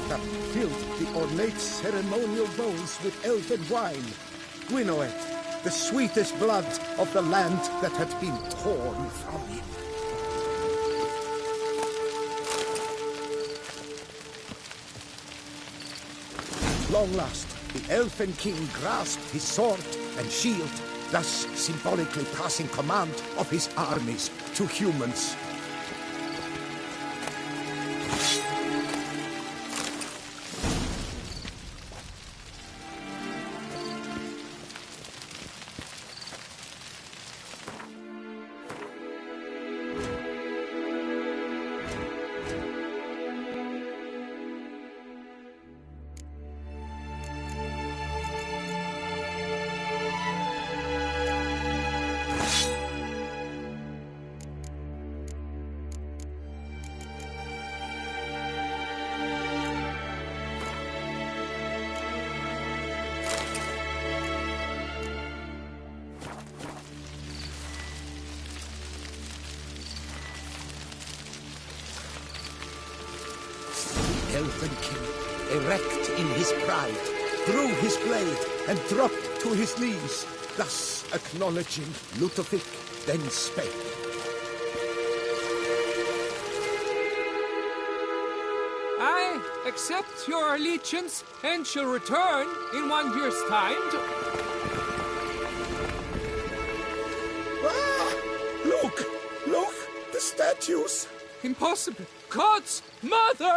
that filled the ornate ceremonial bowls with elven wine. Gwynnoed, the sweetest blood of the land that had been torn from him. Long last, the Elfen King grasped his sword and shield, thus symbolically passing command of his armies to humans. Elfen King, erect in his pride, drew his blade and dropped to his knees, thus acknowledging Ludovic, then spake. I accept your allegiance and shall return in 1 year's time to... Ah! Look! The statues! Impossible! God's mother!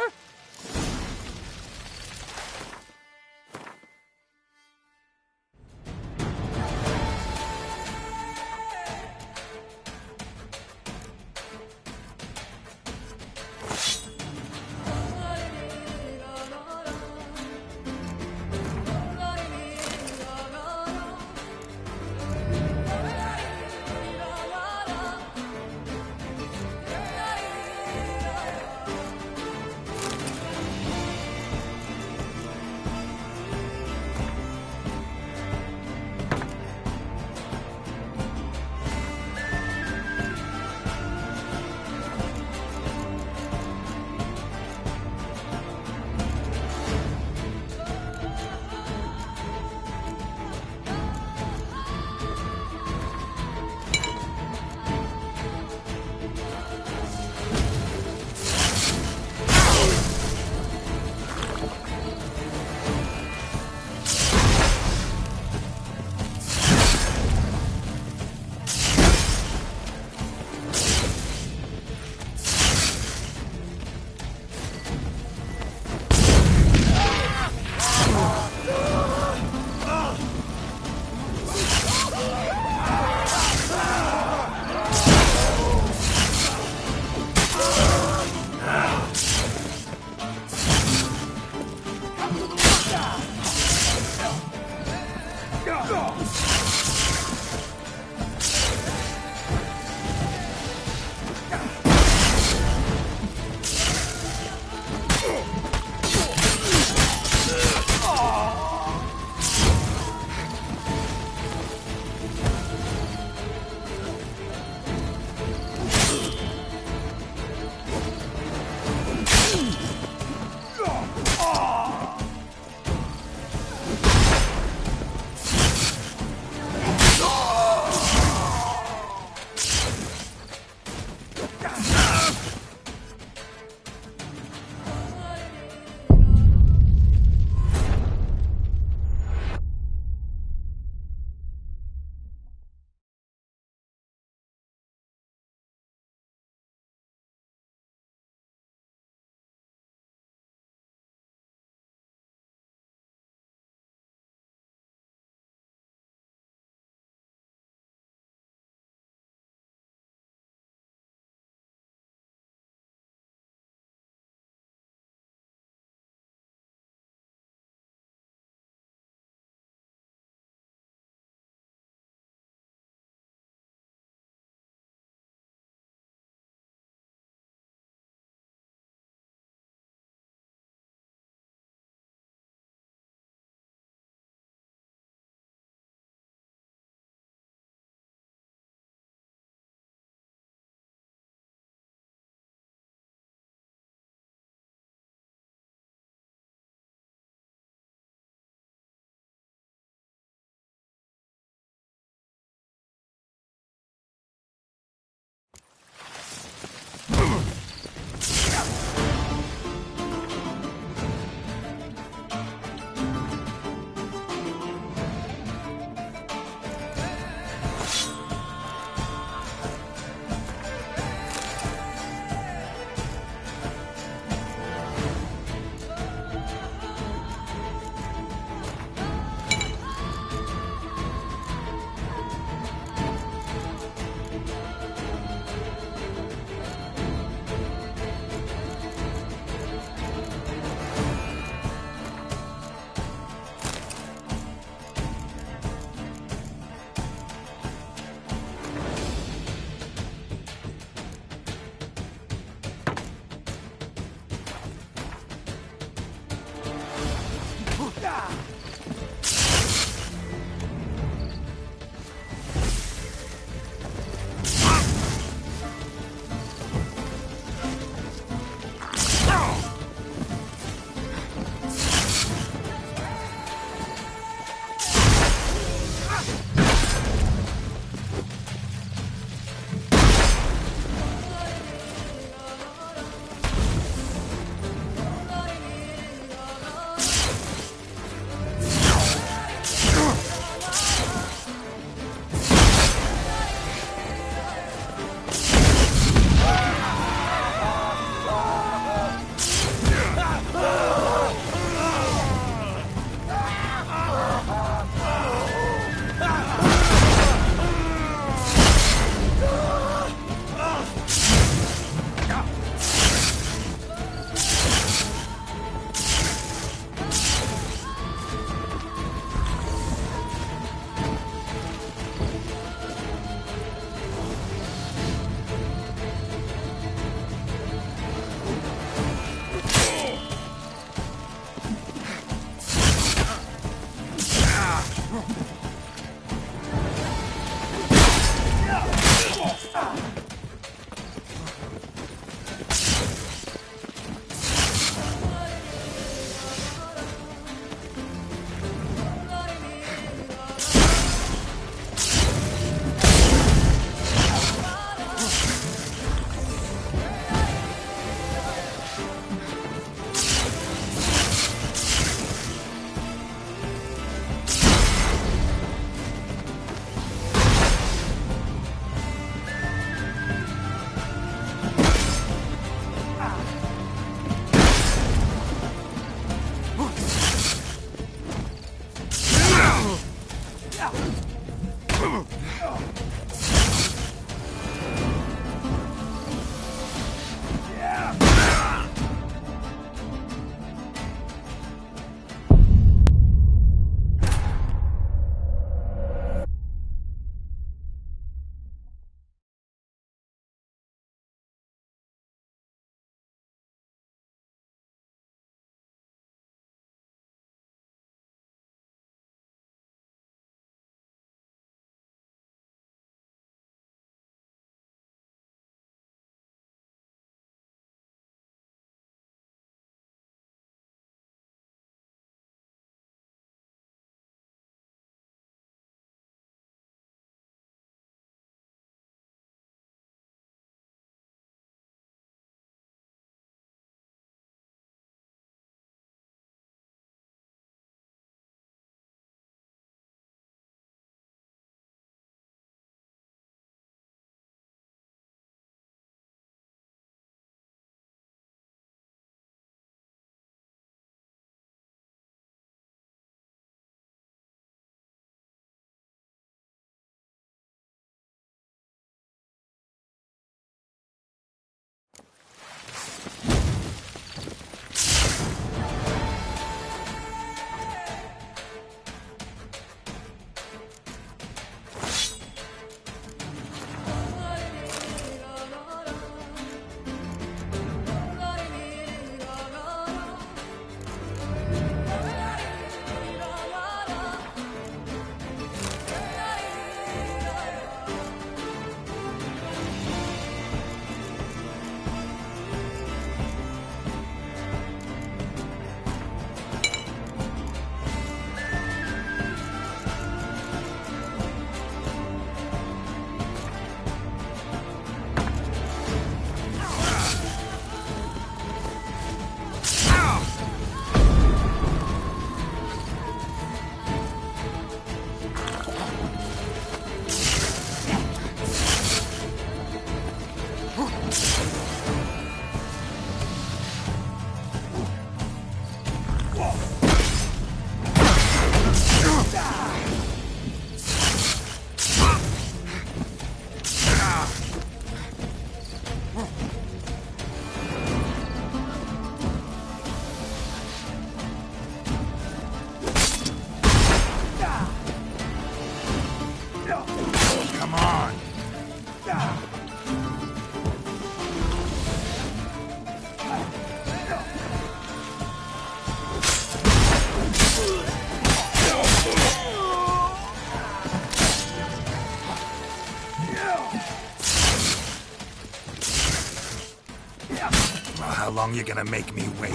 long you gonna make me wait?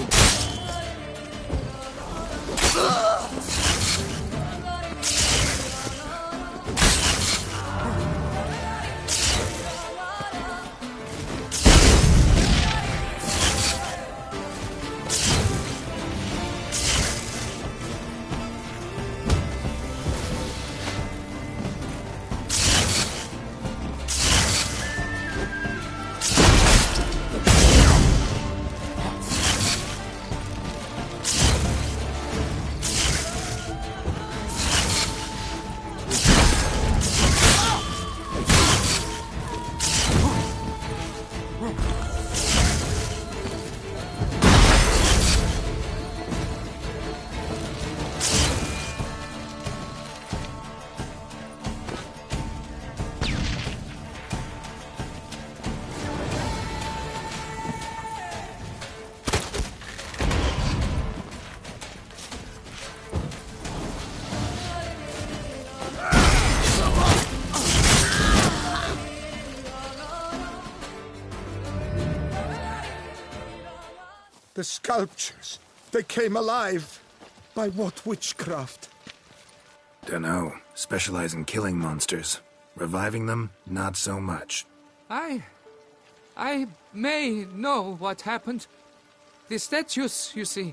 The sculptures, they came alive. By what witchcraft? Dunno. Specialize in killing monsters. Reviving them, not so much. I may know what happened. The statues, you see,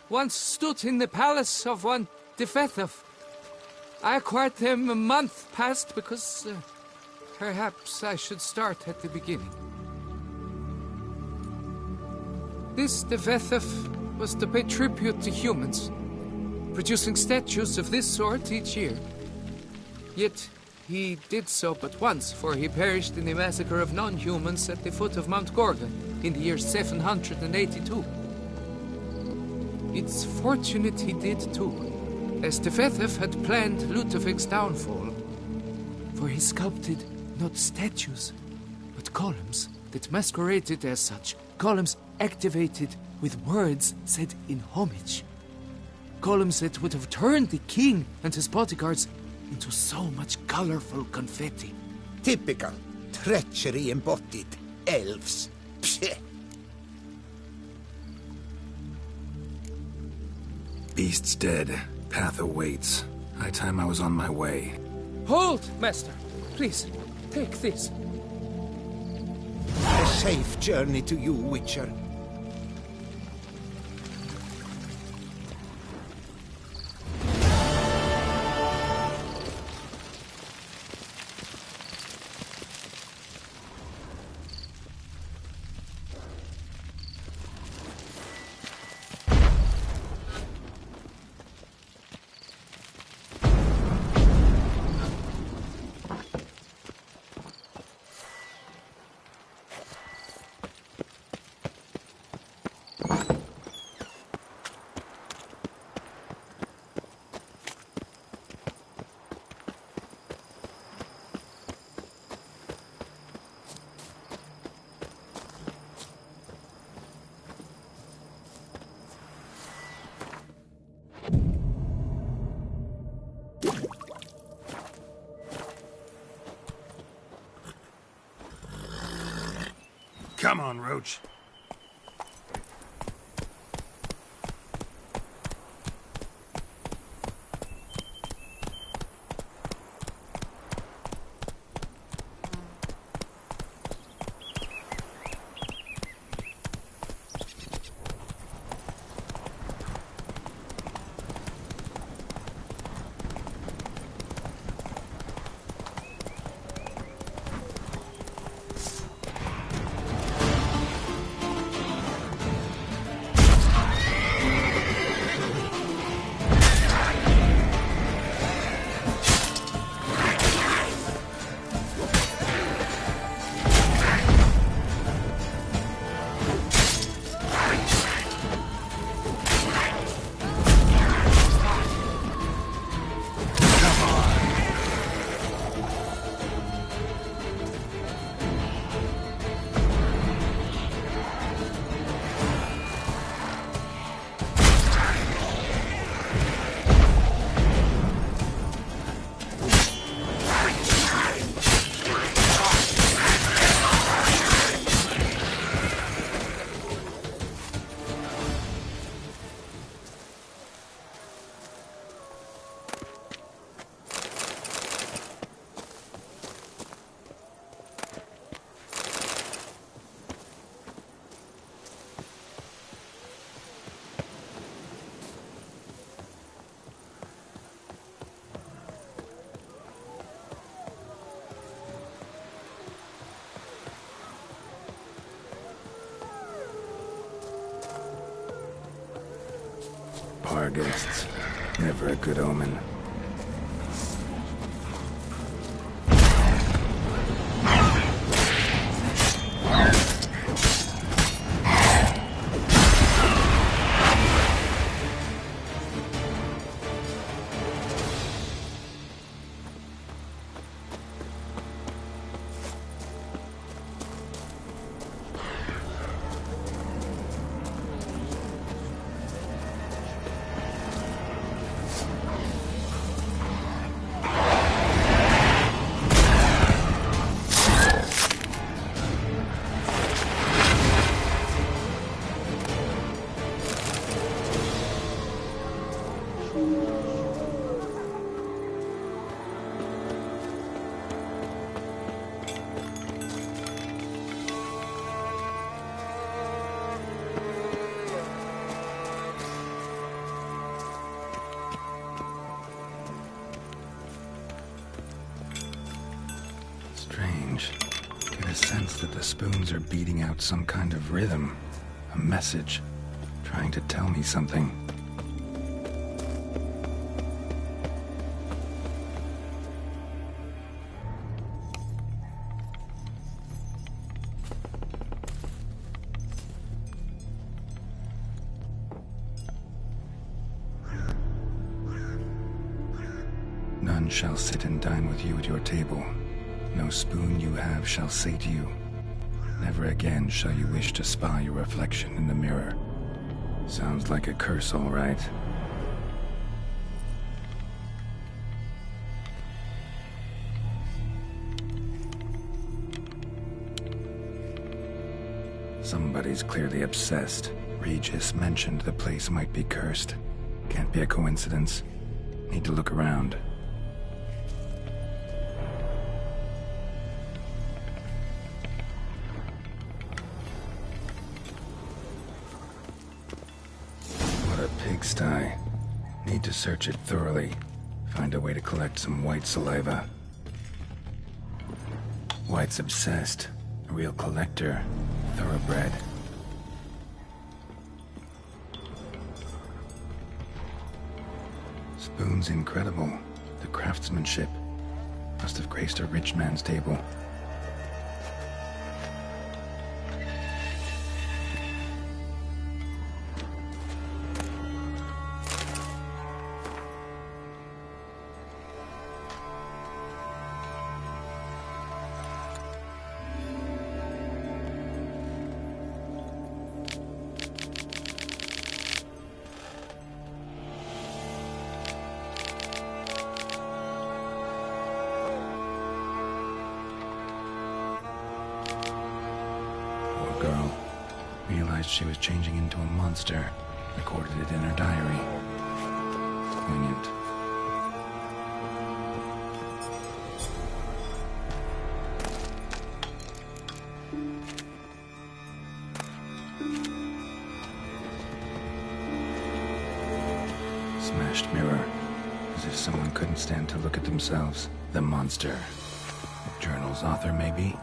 once stood in the palace of one Defethov. I acquired them a month past because perhaps I should start at the beginning. This Defethov was to pay tribute to humans, producing statues of this sort each year. Yet he did so but once, for he perished in the massacre of non-humans at the foot of Mount Gorgon in the year 782. It's fortunate he did too, as Defethov had planned Lutovik's downfall, for he sculpted not statues, but columns that masqueraded as such, columns activated with words said in homage. Columns that would have turned the king and his bodyguards into so much colorful confetti. Typical. Treachery embodied. Elves. Psheh. Beast's dead. Path awaits. High time I was on my way. Hold, master. Please, take this. A safe journey to you, Witcher. Come on, Roach. Parghists. Never a good omen. Strange. Get a sense that the spoons are beating out some kind of rhythm. A message. Trying to tell me something. None shall sit and dine with you at your table. No spoon you have shall say to you. Never again shall you wish to spy your reflection in the mirror. Sounds like a curse, all right. Somebody's clearly obsessed. Regis mentioned the place might be cursed. Can't be a coincidence. Need to look around. Pigsty. Need to search it thoroughly. Find a way to collect some white saliva. White's obsessed. A real collector. Thoroughbred. Spoon's incredible. The craftsmanship. Must have graced a rich man's table. Girl realized she was changing into a monster, recorded it in her diary. Poignant. Smashed mirror, as if someone couldn't stand to look at themselves. The monster. Journal's author, maybe?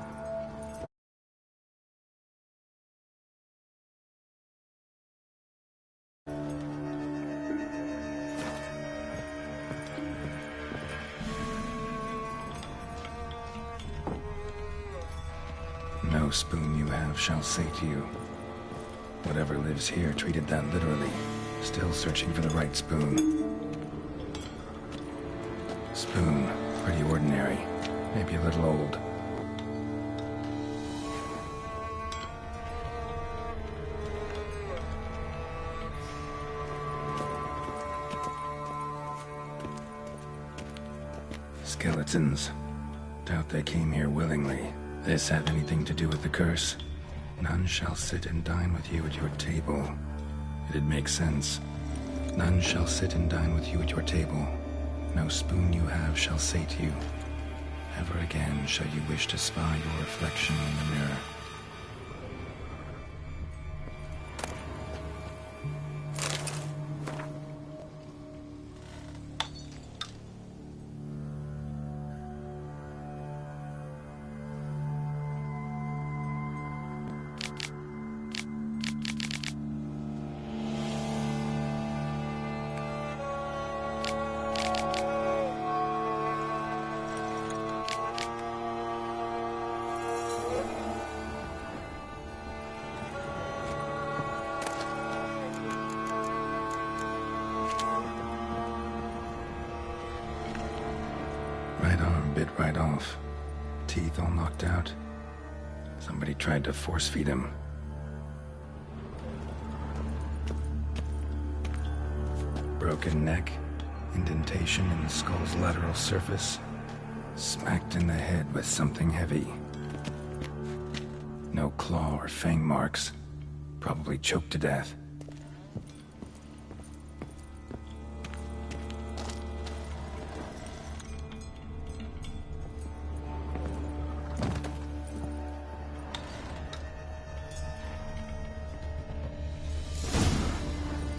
No spoon you have shall say to you. Whatever lives here treated that literally. Still searching for the right spoon. Spoon, pretty ordinary. Maybe a little old. Skeletons. Doubt they came here willingly. This have anything to do with the curse? None shall sit and dine with you at your table. It'd make sense. None shall sit and dine with you at your table. No spoon you have shall say to you. Never again shall you wish to spy your reflection in the mirror. bit right off. Teeth all knocked out. Somebody tried to force feed him. Broken neck, indentation in the skull's lateral surface, smacked in the head with something heavy. No claw or fang marks. Probably choked to death.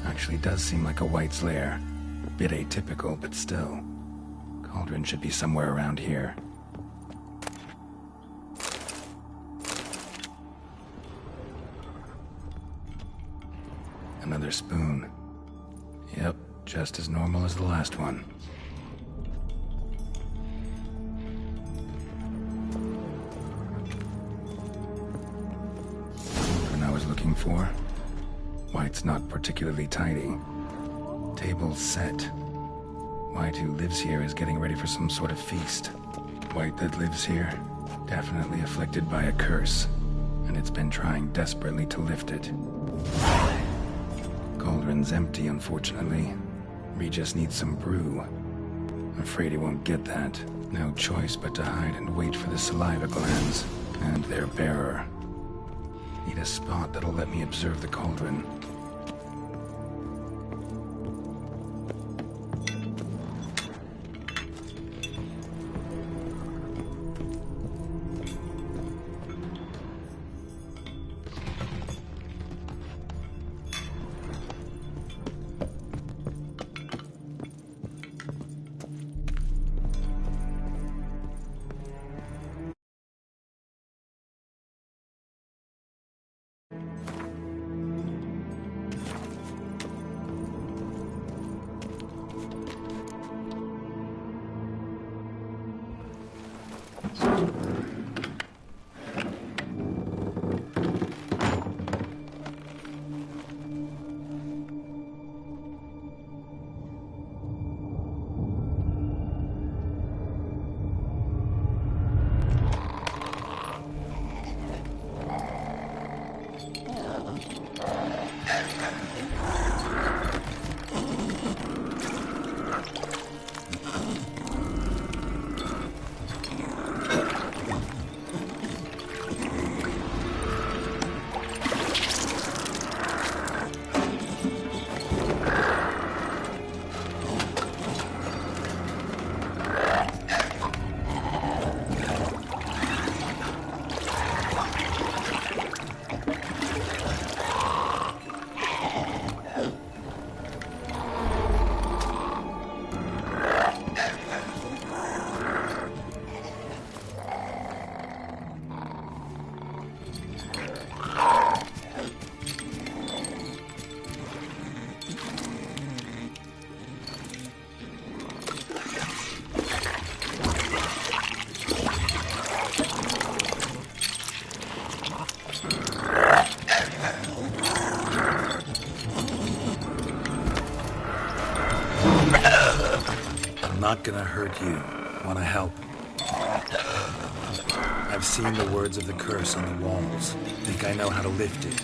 Actually does seem like a White's lair. Bit atypical, but still. Cauldron should be somewhere around here. Another spoon. Yep, just as normal as the last one. Cauldron I was looking for. White's not particularly tidy. Table's set. White, who lives here, is getting ready for some sort of feast. White that lives here, definitely afflicted by a curse, and it's been trying desperately to lift it. Cauldron's empty, unfortunately. Regis needs some brew. Afraid he won't get that. No choice but to hide and wait for the saliva glands and their bearer. Need a spot that'll let me observe the cauldron. Not gonna hurt you. Wanna help? I've seen the words of the curse on the walls. Think I know how to lift it.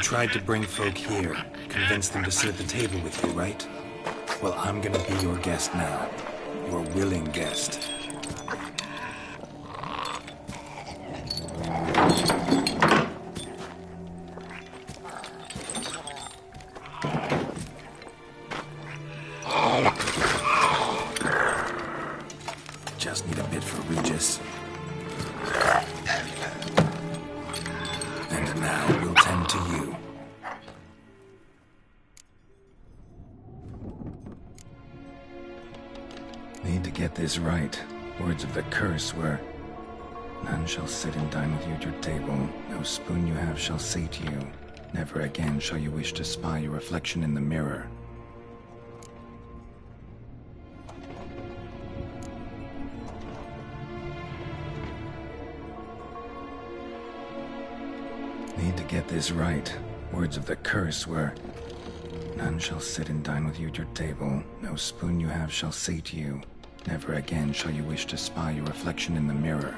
Tried to bring folk here, convince them to sit at the table with you, right? Well, I'm gonna be your guest now. Your willing guest. Just need a bit for Regis. And now we'll tend to you. Need to get this right. Words of the curse were, "None shall sit and dine with you at your table. No spoon you have shall sate you. Never again shall you wish to spy your reflection in the mirror. Need to get this right. Words of the curse were, "None shall sit and dine with you at your table. No spoon you have shall sate you. Never again shall you wish to spy your reflection in the mirror."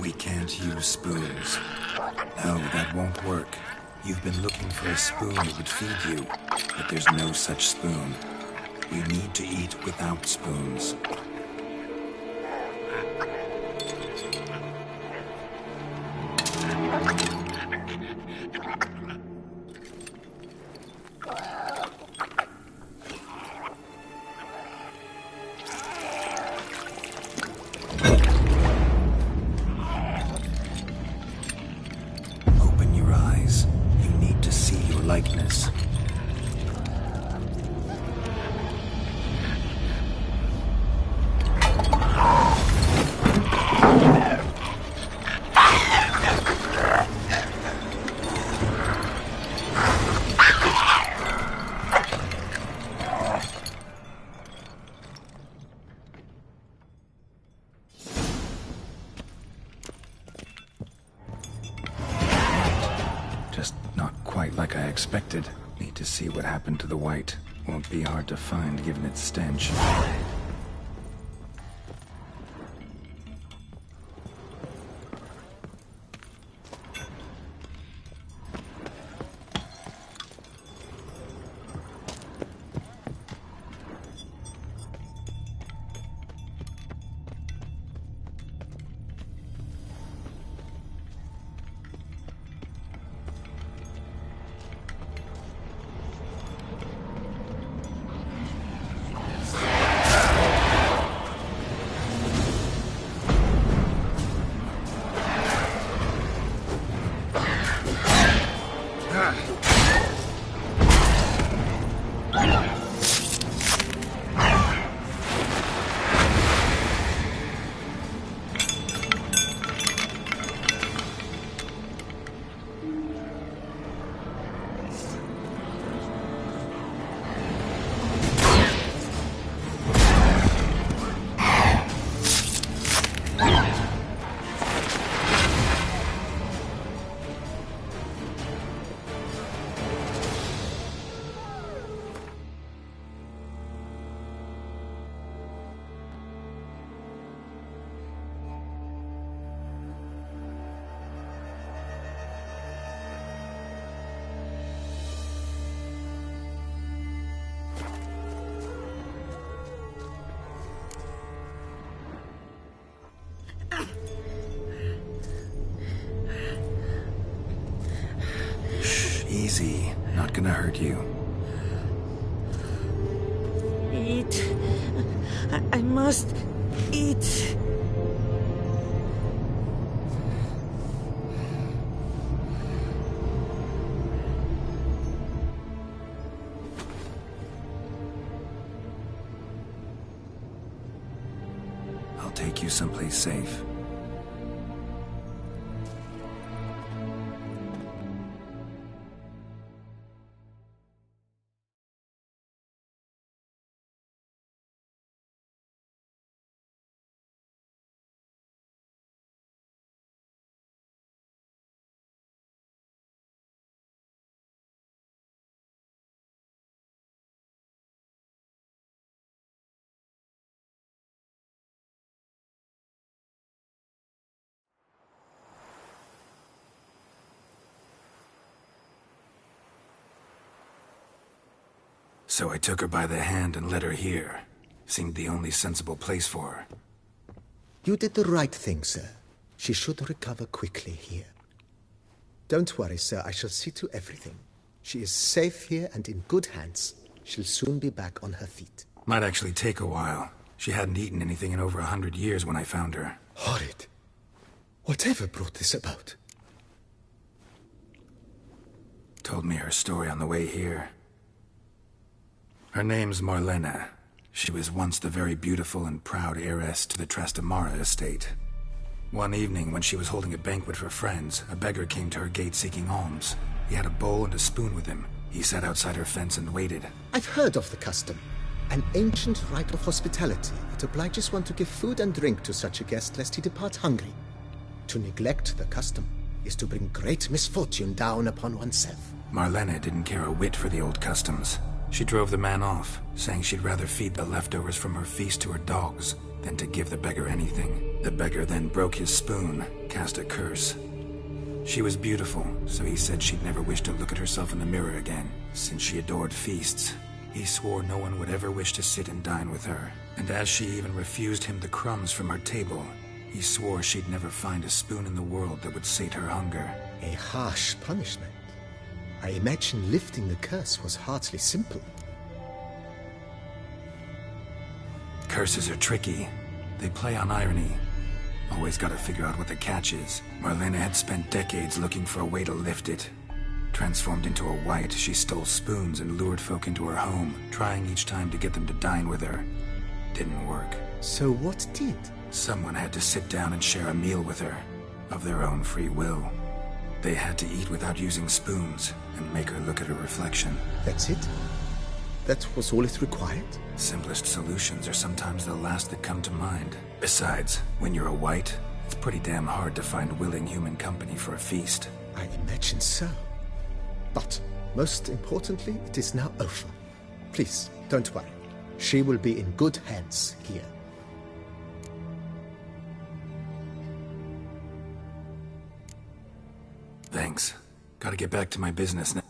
We can't use spoons. No, that won't work. You've been looking for a spoon that would feed you, but there's no such spoon. We need to eat without spoons. Open your eyes. You need to see your likeness. Just not quite like I expected. Need to see what happened to the white. Won't be hard to find given its stench. Easy. Not gonna hurt you. Eat. I must eat. take you someplace safe. So I took her by the hand and led her here. Seemed the only sensible place for her. You did the right thing, sir. She should recover quickly here. Don't worry, sir. I shall see to everything. She is safe here and in good hands. She'll soon be back on her feet. Might actually take a while. She hadn't eaten anything in over 100 years when I found her. Horrid. Whatever brought this about? Told me her story on the way here. Her name's Marlena. She was once the very beautiful and proud heiress to the Trastamara estate. One evening, when she was holding a banquet for friends, a beggar came to her gate seeking alms. He had a bowl and a spoon with him. He sat outside her fence and waited. I've heard of the custom. An ancient rite of hospitality that obliges one to give food and drink to such a guest lest he depart hungry. To neglect the custom is to bring great misfortune down upon oneself. Marlena didn't care a whit for the old customs. She drove the man off, saying she'd rather feed the leftovers from her feast to her dogs than to give the beggar anything. The beggar then broke his spoon, cast a curse. She was beautiful, so he said she'd never wish to look at herself in the mirror again. Since she adored feasts, he swore no one would ever wish to sit and dine with her. And as she even refused him the crumbs from her table, he swore she'd never find a spoon in the world that would sate her hunger. A harsh punishment. I imagine lifting the curse was hardly simple. Curses are tricky. They play on irony. Always gotta figure out what the catch is. Marlena had spent decades looking for a way to lift it. Transformed into a wight, she stole spoons and lured folk into her home, trying each time to get them to dine with her. Didn't work. So what did? Someone had to sit down and share a meal with her, of their own free will. They had to eat without using spoons, and make her look at her reflection. That's it? That was all it required? Simplest solutions are sometimes the last that come to mind. Besides, when you're a wight, it's pretty damn hard to find willing human company for a feast. I imagine so. But, most importantly, it is now over. Please, don't worry. She will be in good hands here. Thanks. Gotta get back to my business now.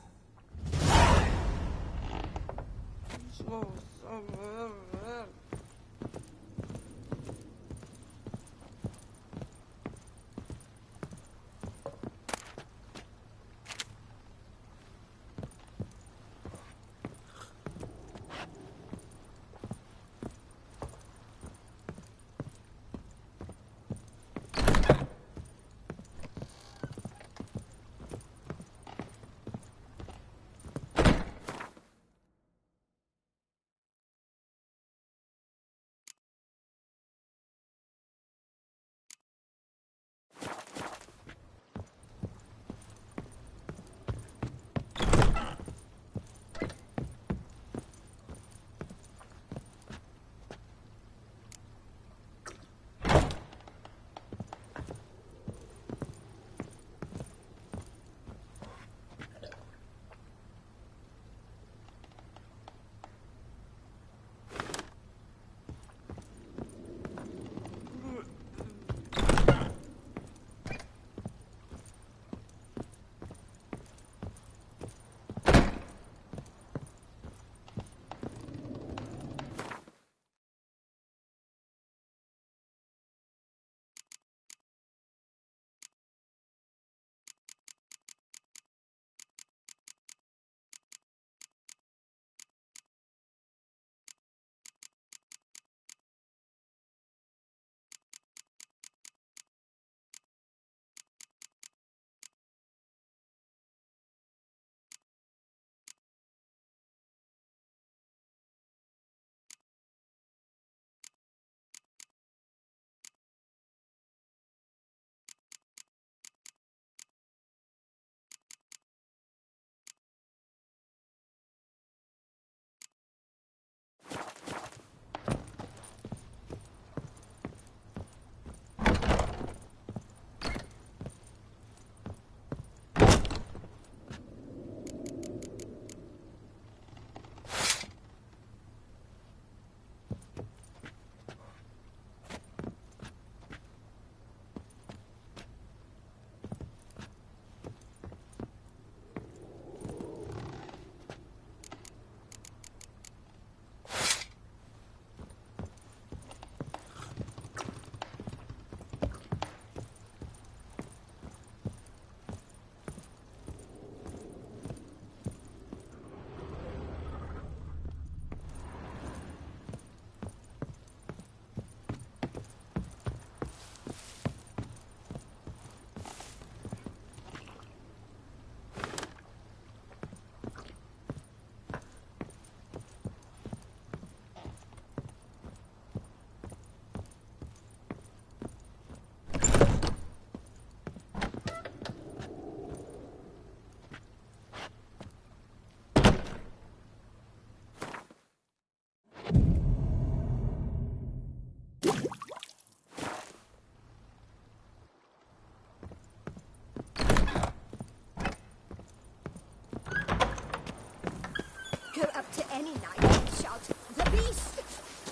to any knight and shout, "The beast!"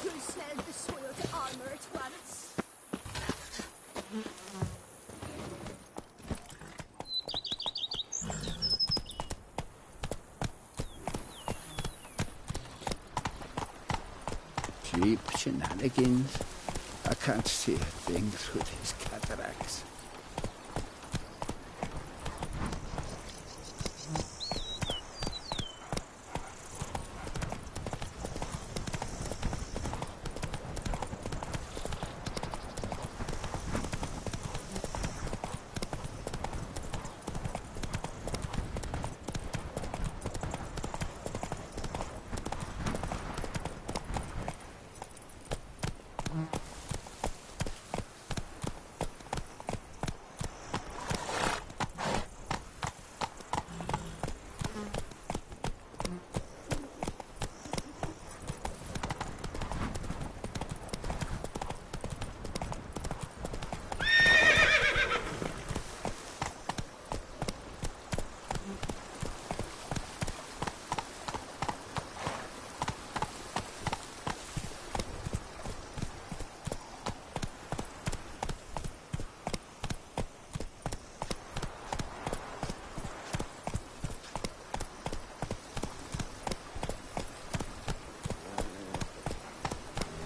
You'll smell the soiled armor at once. Cheap shenanigans. I can't see a thing through these cataracts.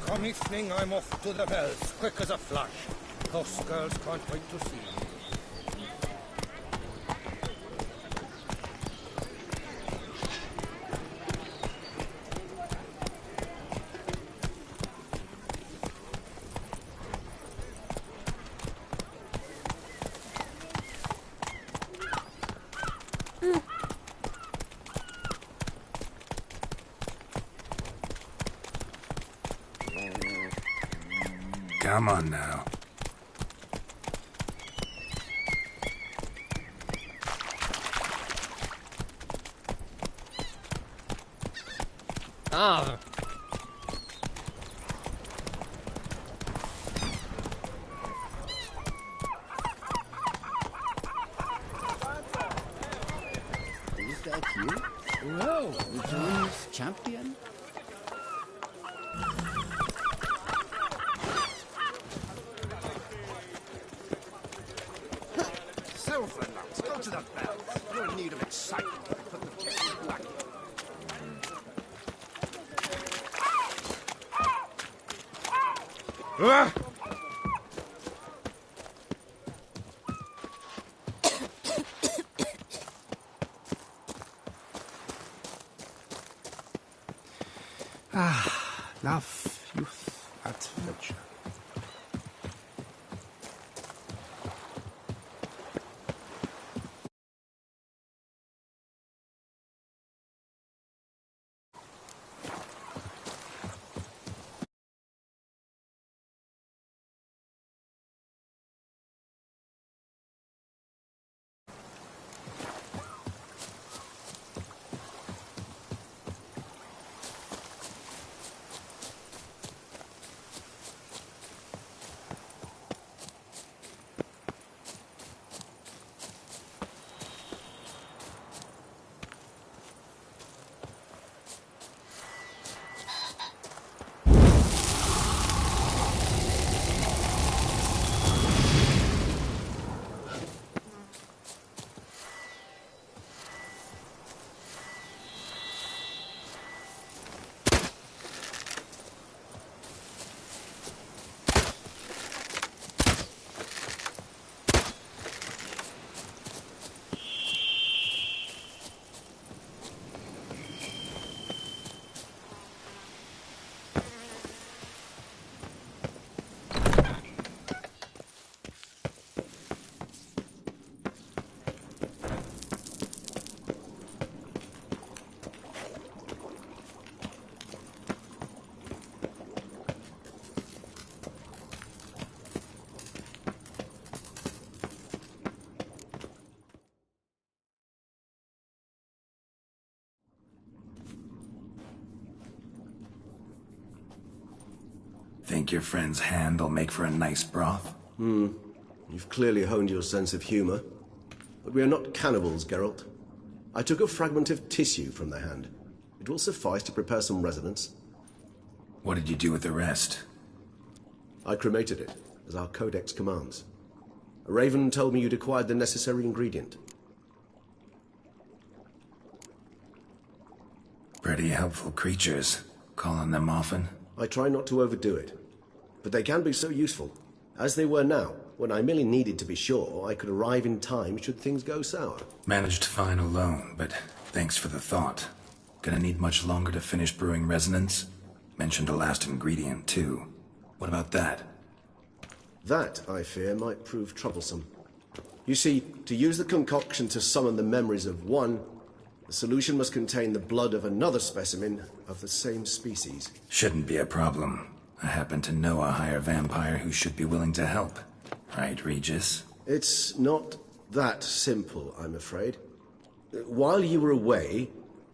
Come evening, I'm off to the bells, quick as a flash. Those girls can't wait to see me. Come on now. Ah. Is that you? Whoa, the Jones champion? Silvernuts, go to the bells. You're in need of excitement. Put the kiss in black. Love, youth, adventure. Think your friend's hand will make for a nice broth? You've clearly honed your sense of humor. But we are not cannibals, Geralt. I took a fragment of tissue from the hand. It will suffice to prepare some resonance. What did you do with the rest? I cremated it, as our codex commands. A raven told me you'd acquired the necessary ingredient. Pretty helpful creatures. Call on them often? I try not to overdo it, but they can be so useful, as they were now, when I merely needed to be sure I could arrive in time should things go sour. Managed fine alone, but thanks for the thought. Gonna need much longer to finish brewing resonance? Mentioned a last ingredient, too. What about that? That, I fear, might prove troublesome. You see, to use the concoction to summon the memories of one, the solution must contain the blood of another specimen of the same species. Shouldn't be a problem. I happen to know a higher vampire who should be willing to help. Right, Regis? It's not that simple, I'm afraid. While you were away,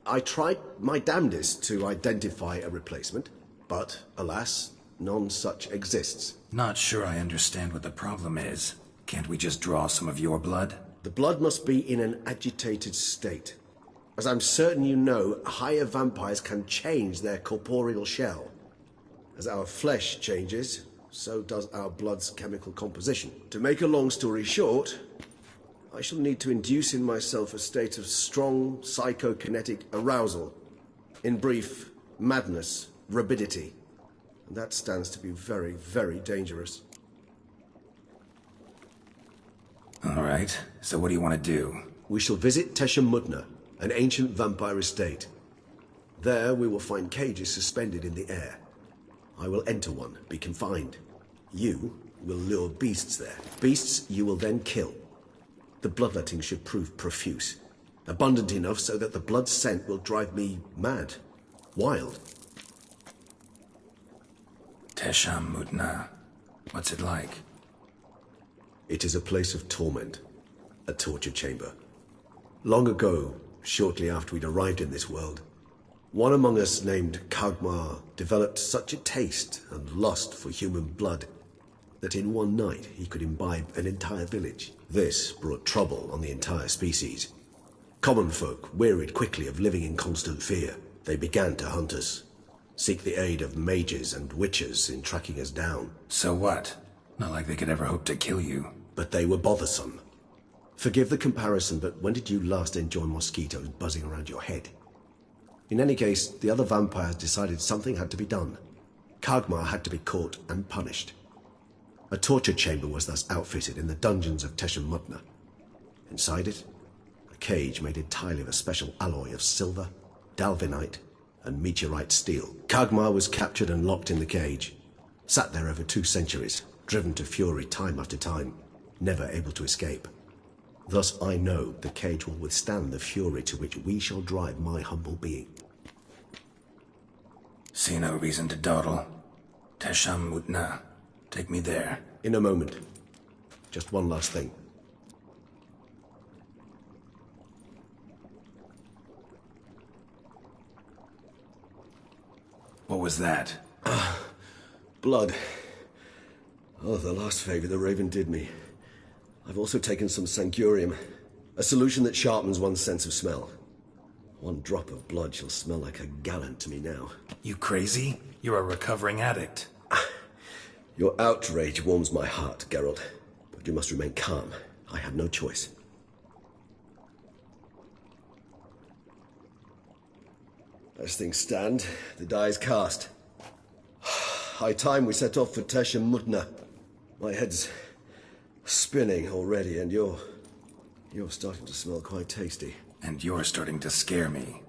I tried my damnedest to identify a replacement, but, alas, none such exists. Not sure I understand what the problem is. Can't we just draw some of your blood? The blood must be in an agitated state. As I'm certain you know, higher vampires can change their corporeal shell. As our flesh changes, so does our blood's chemical composition. To make a long story short, I shall need to induce in myself a state of strong psychokinetic arousal. In brief, madness, rabidity. And that stands to be very, very dangerous. All right, so what do you want to do? We shall visit Tesha Mutna, an ancient vampire estate. There we will find cages suspended in the air. I will enter one, be confined. You will lure beasts there. Beasts you will then kill. The bloodletting should prove profuse. Abundant enough so that the blood scent will drive me mad. Wild. Tesha Mutna. What's it like? It is a place of torment. A torture chamber. Long ago, shortly after we'd arrived in this world, one among us named Kagmar developed such a taste and lust for human blood that in one night he could imbibe an entire village. This brought trouble on the entire species. Common folk wearied quickly of living in constant fear. They began to hunt us, seek the aid of mages and witches in tracking us down. So what? Not like they could ever hope to kill you. But they were bothersome. Forgive the comparison, but when did you last enjoy mosquitoes buzzing around your head? In any case, the other vampires decided something had to be done. Kagmar had to be caught and punished. A torture chamber was thus outfitted in the dungeons of Tesha Mutna. Inside it, a cage made entirely of a special alloy of silver, dalvinite, and meteorite steel. Kagmar was captured and locked in the cage. Sat there over 2 centuries, driven to fury time after time, never able to escape. Thus I know the cage will withstand the fury to which we shall drive my humble being. See no reason to dawdle. Tesha Mutna. Take me there. In a moment. Just one last thing. What was that? Blood. Oh, the last favor the Raven did me. I've also taken some Sancurium, a solution that sharpens one's sense of smell. 1 drop of blood shall smell like a gallon to me now. You crazy? You're a recovering addict. Your outrage warms my heart, Geralt. But you must remain calm. I have no choice. As things stand, the die is cast. High time we set off for Tesha Mutna. My head's spinning already, and you're starting to smell quite tasty. And you're starting to scare me.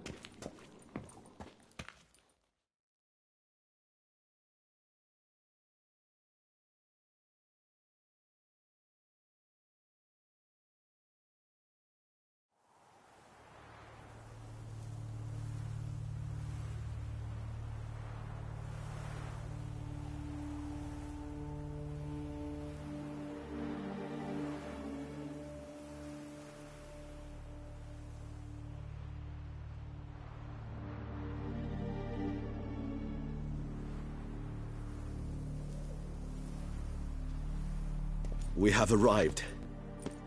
We have arrived.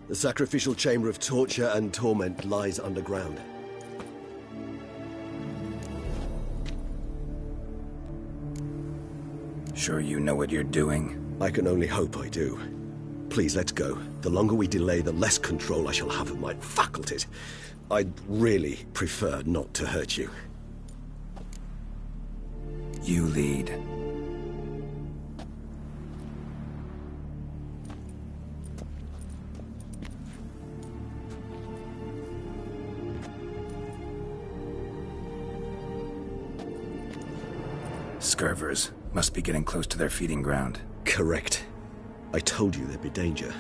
The sacrificial chamber of torture and torment lies underground. sure you know what you're doing? I can only hope I do. Please, let's go. The longer we delay, the less control I shall have of my faculties. I'd really prefer not to hurt you. You lead. Scurvers must be getting close to their feeding ground. Correct. I told you there'd be danger.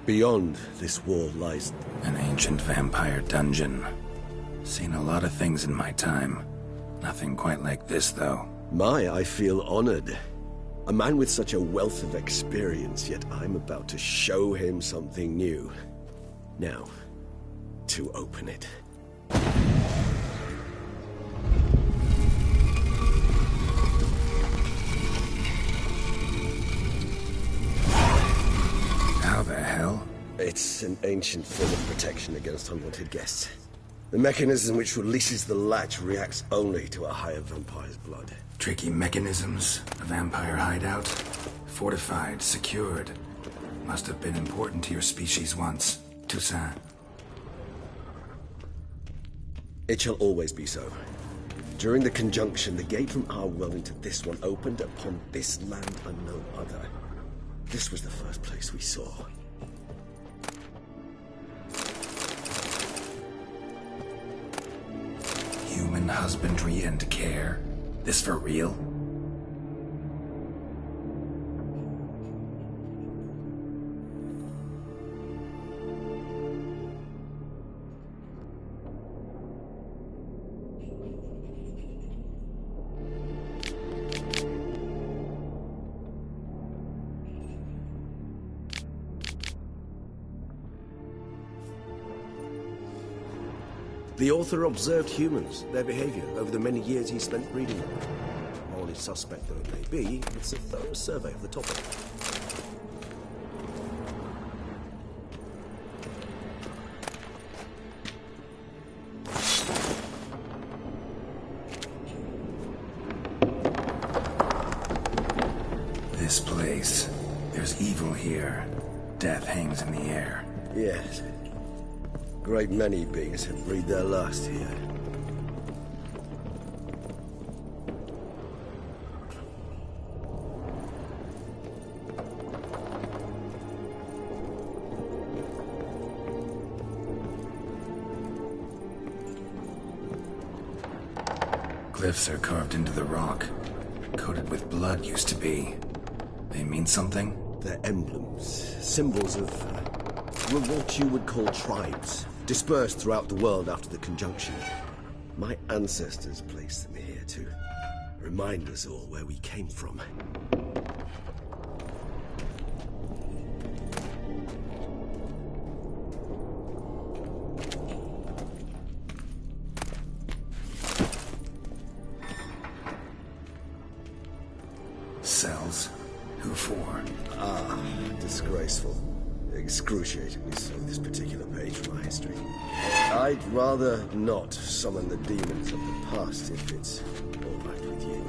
Beyond this wall lies an ancient vampire dungeon. Seen a lot of things in my time. Nothing quite like this, though. I feel honored. A man with such a wealth of experience, yet I'm about to show him something new. Now, to open it. How the hell? It's an ancient form of protection against unwanted guests. The mechanism which releases the latch reacts only to a higher vampire's blood. Tricky mechanisms, a vampire hideout. Fortified, secured. Must have been important to your species once. Toussaint. It shall always be so. During the conjunction, the gate from our world into this one opened upon this land and no other. This was the first place we saw. Human husbandry and care? This for real? The author observed humans, their behavior, over the many years he spent reading them. Morally suspect though it may be, it's a thorough survey of the topic. This place. There's evil here. Death hangs in the air. Yes. Great many beings have breathed their last here. Glyphs are carved into the rock. Coated with blood used to be. They mean something? They're emblems, symbols of what you would call tribes, dispersed throughout the world after the conjunction. My ancestors placed them here to remind us all where we came from. Cells? Who for? Disgraceful. Excruciatingly so, this particular page from our history. I'd rather not summon the demons of the past if it's all right with you.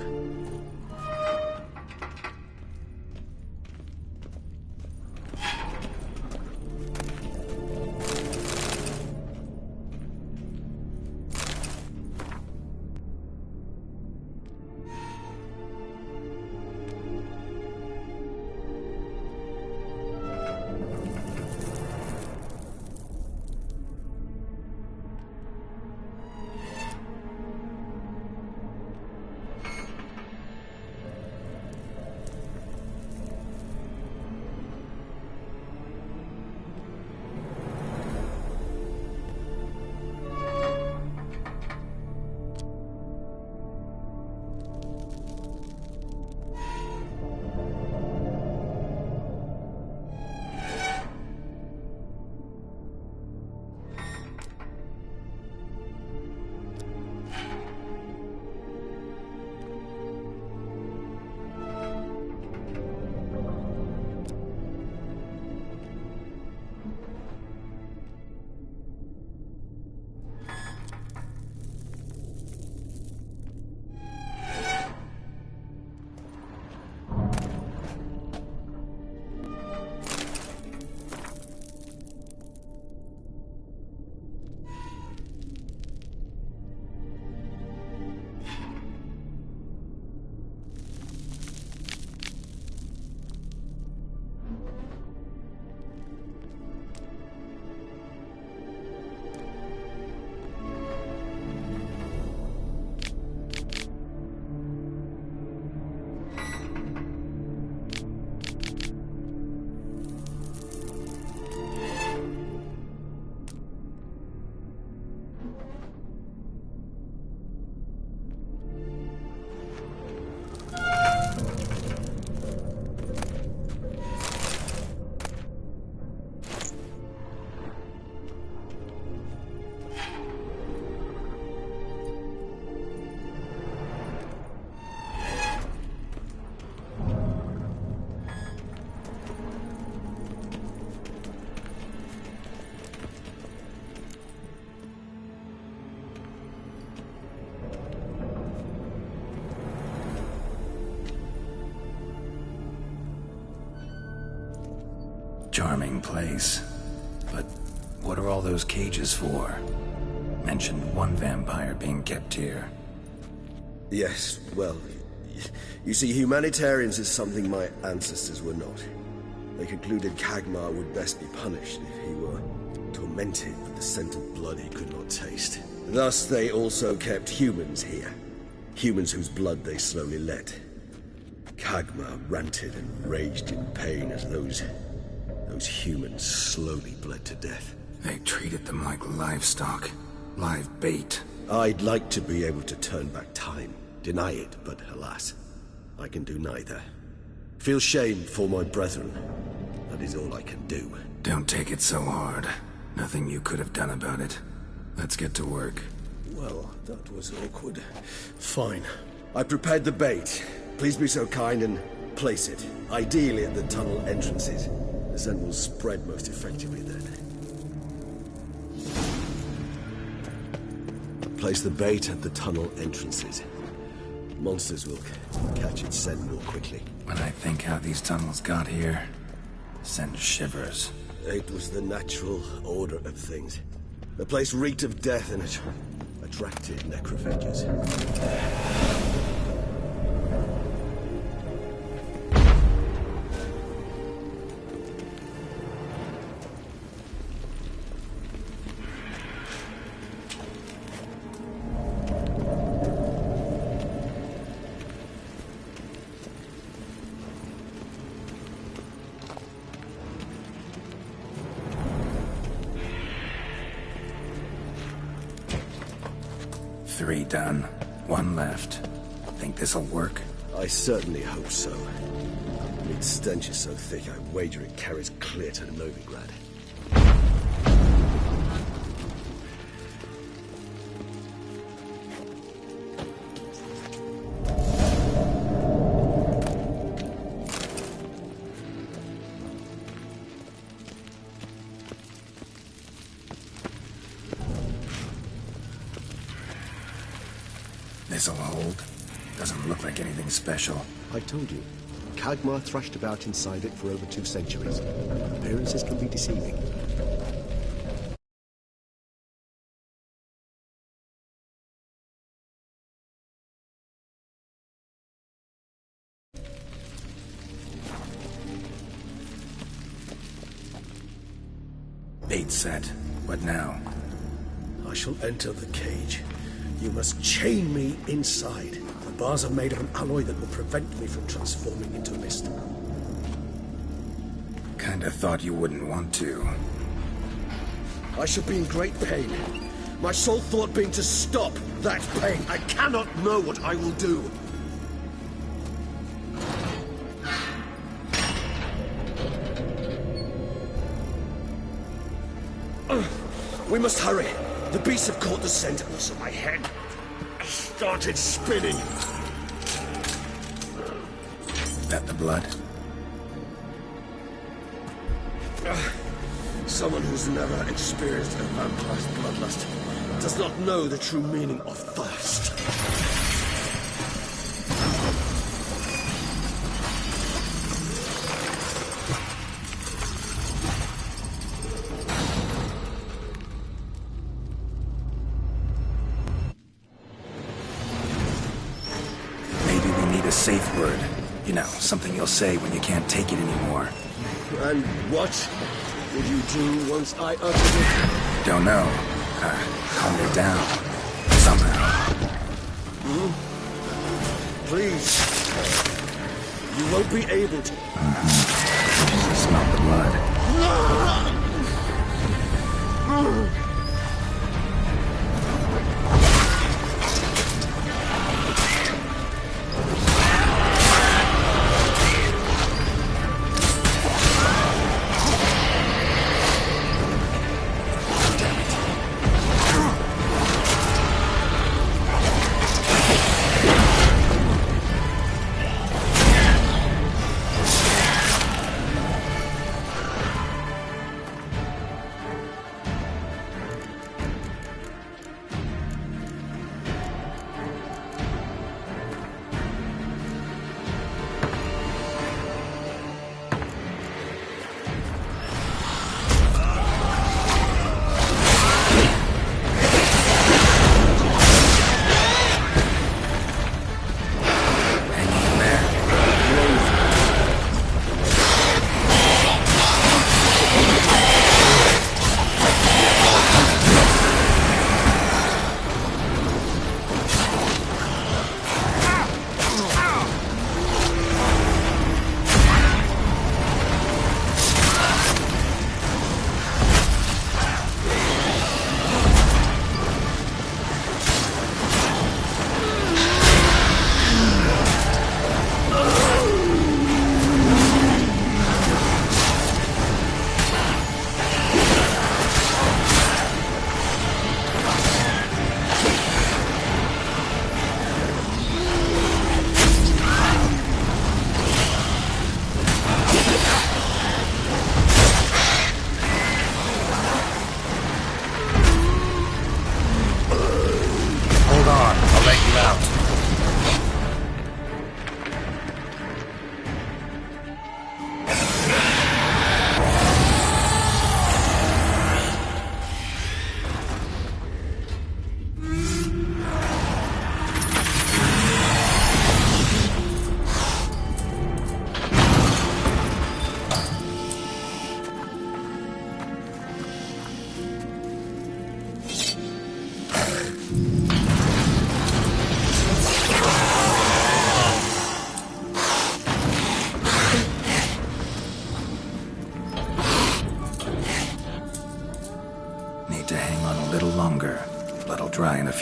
charming place. But what are all those cages for? Mentioned one vampire being kept here. Yes, well, you see, humanitarians is something my ancestors were not. They concluded Kagmar would best be punished if he were tormented with the scent of blood he could not taste. Thus, they also kept humans here. Humans whose blood they slowly let. Kagmar ranted and raged in pain as those humans slowly bled to death. They treated them like livestock. Live bait. I'd like to be able to turn back time. Deny it, but alas, I can do neither. Feel shame for my brethren. That is all I can do. Don't take it so hard. Nothing you could have done about it. Let's get to work. Well, that was awkward. Fine. I prepared the bait. Please be so kind and place it, ideally at the tunnel entrances. The scent will spread most effectively then. Place the bait at the tunnel entrances. Monsters will catch its scent more quickly. When I think how these tunnels got here, send shivers. It was the natural order of things. The place reeked of death and it attracted necrophages. Three done. One left. Think this'll work? I certainly hope so. Its stench is so thick, I wager it carries clear to Novigrad. This'll hold. Doesn't look like anything special. I told you. Kagmar thrashed about inside it for over 2 centuries. Appearances can be deceiving. Bait set. What now? I shall enter the cage. You must chain me inside. The bars are made of an alloy that will prevent me from transforming into mist. Kinda thought you wouldn't want to. I shall be in great pain. My sole thought being to stop that pain. I cannot know what I will do. We must hurry. The beasts have caught the scent, and also my head started spinning. That the blood? Someone who's never experienced a vampire's bloodlust does not know the true meaning of thirst. A safe word. You know, something you'll say when you can't take it anymore. And what would you do once I uttered it? Don't know. Calm me down. Somehow. Please. You won't be able to. Smell the blood.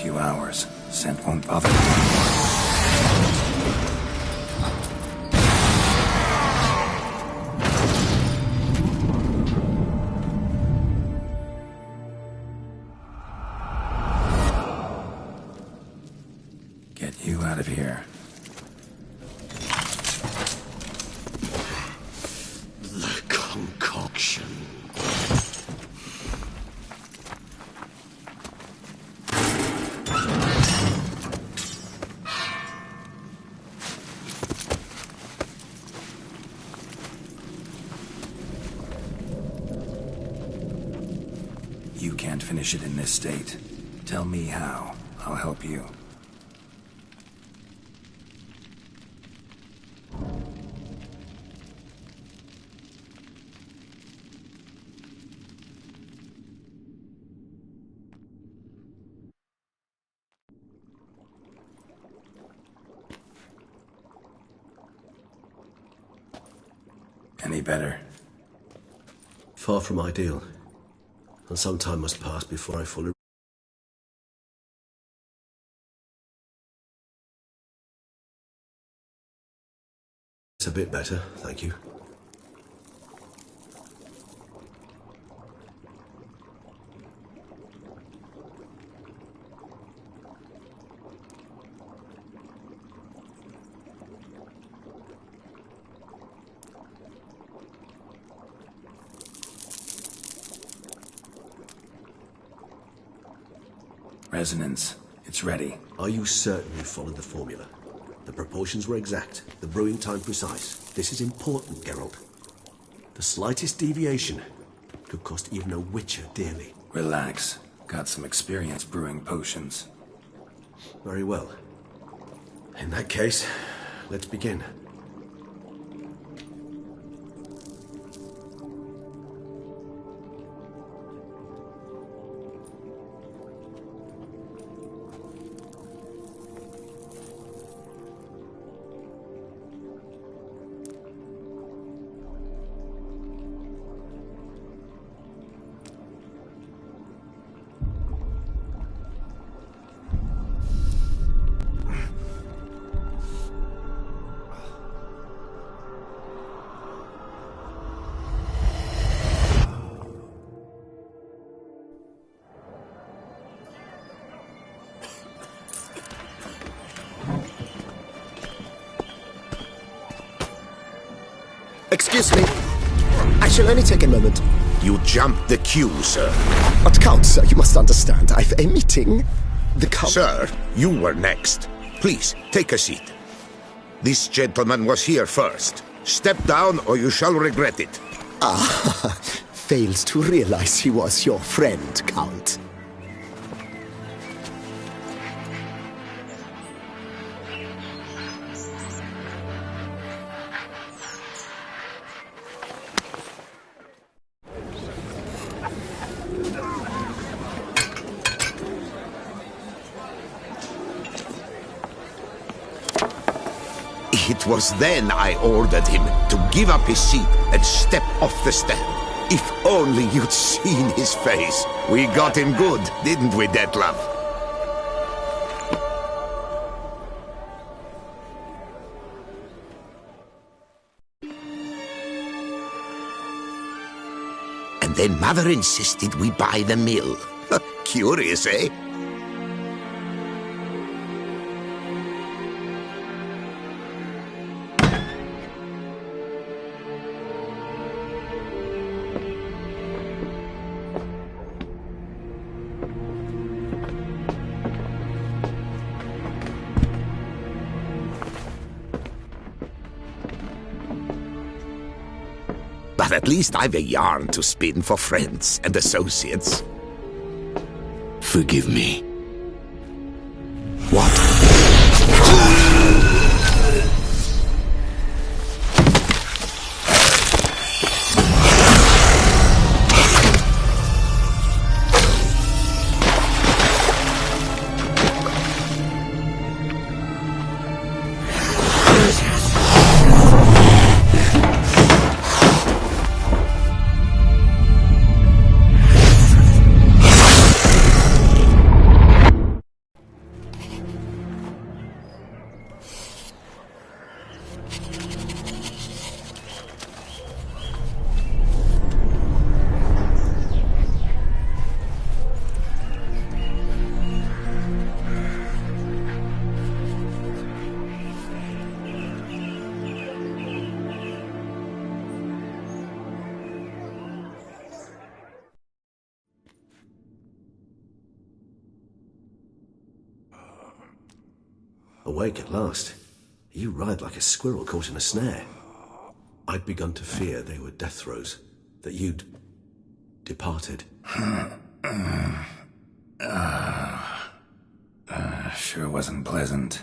few hours. Scent won't bother me anymore. Get you out of here. The concoction. You can't finish it in this state. Tell me how. I'll help you. Any better? Far from ideal. And some time must pass before I fully... It's a bit better, thank you. Resonance. It's ready. Are you certain you followed the formula? The proportions were exact, the brewing time precise. This is important, Geralt. The slightest deviation could cost even a witcher dearly. Relax. Got some experience brewing potions. Very well. In that case, let's begin. Excuse me. I shall only take a moment. You jumped the queue, sir. But Count, sir, you must understand. I've a meeting. The Count... Sir, you were next. Please, take a seat. This gentleman was here first. Step down or you shall regret it. Ah, fails to realize he was your friend, Count. It was then I ordered him to give up his seat and step off the stand. If only you'd seen his face. We got him good, didn't we, Detlef? And then Mother insisted we buy the mill. Curious, eh? But at least I've a yarn to spin for friends and associates. Forgive me. What? Awake at last. You ride like a squirrel caught in a snare. I'd begun to fear they were death throes, that you'd departed. Sure wasn't pleasant,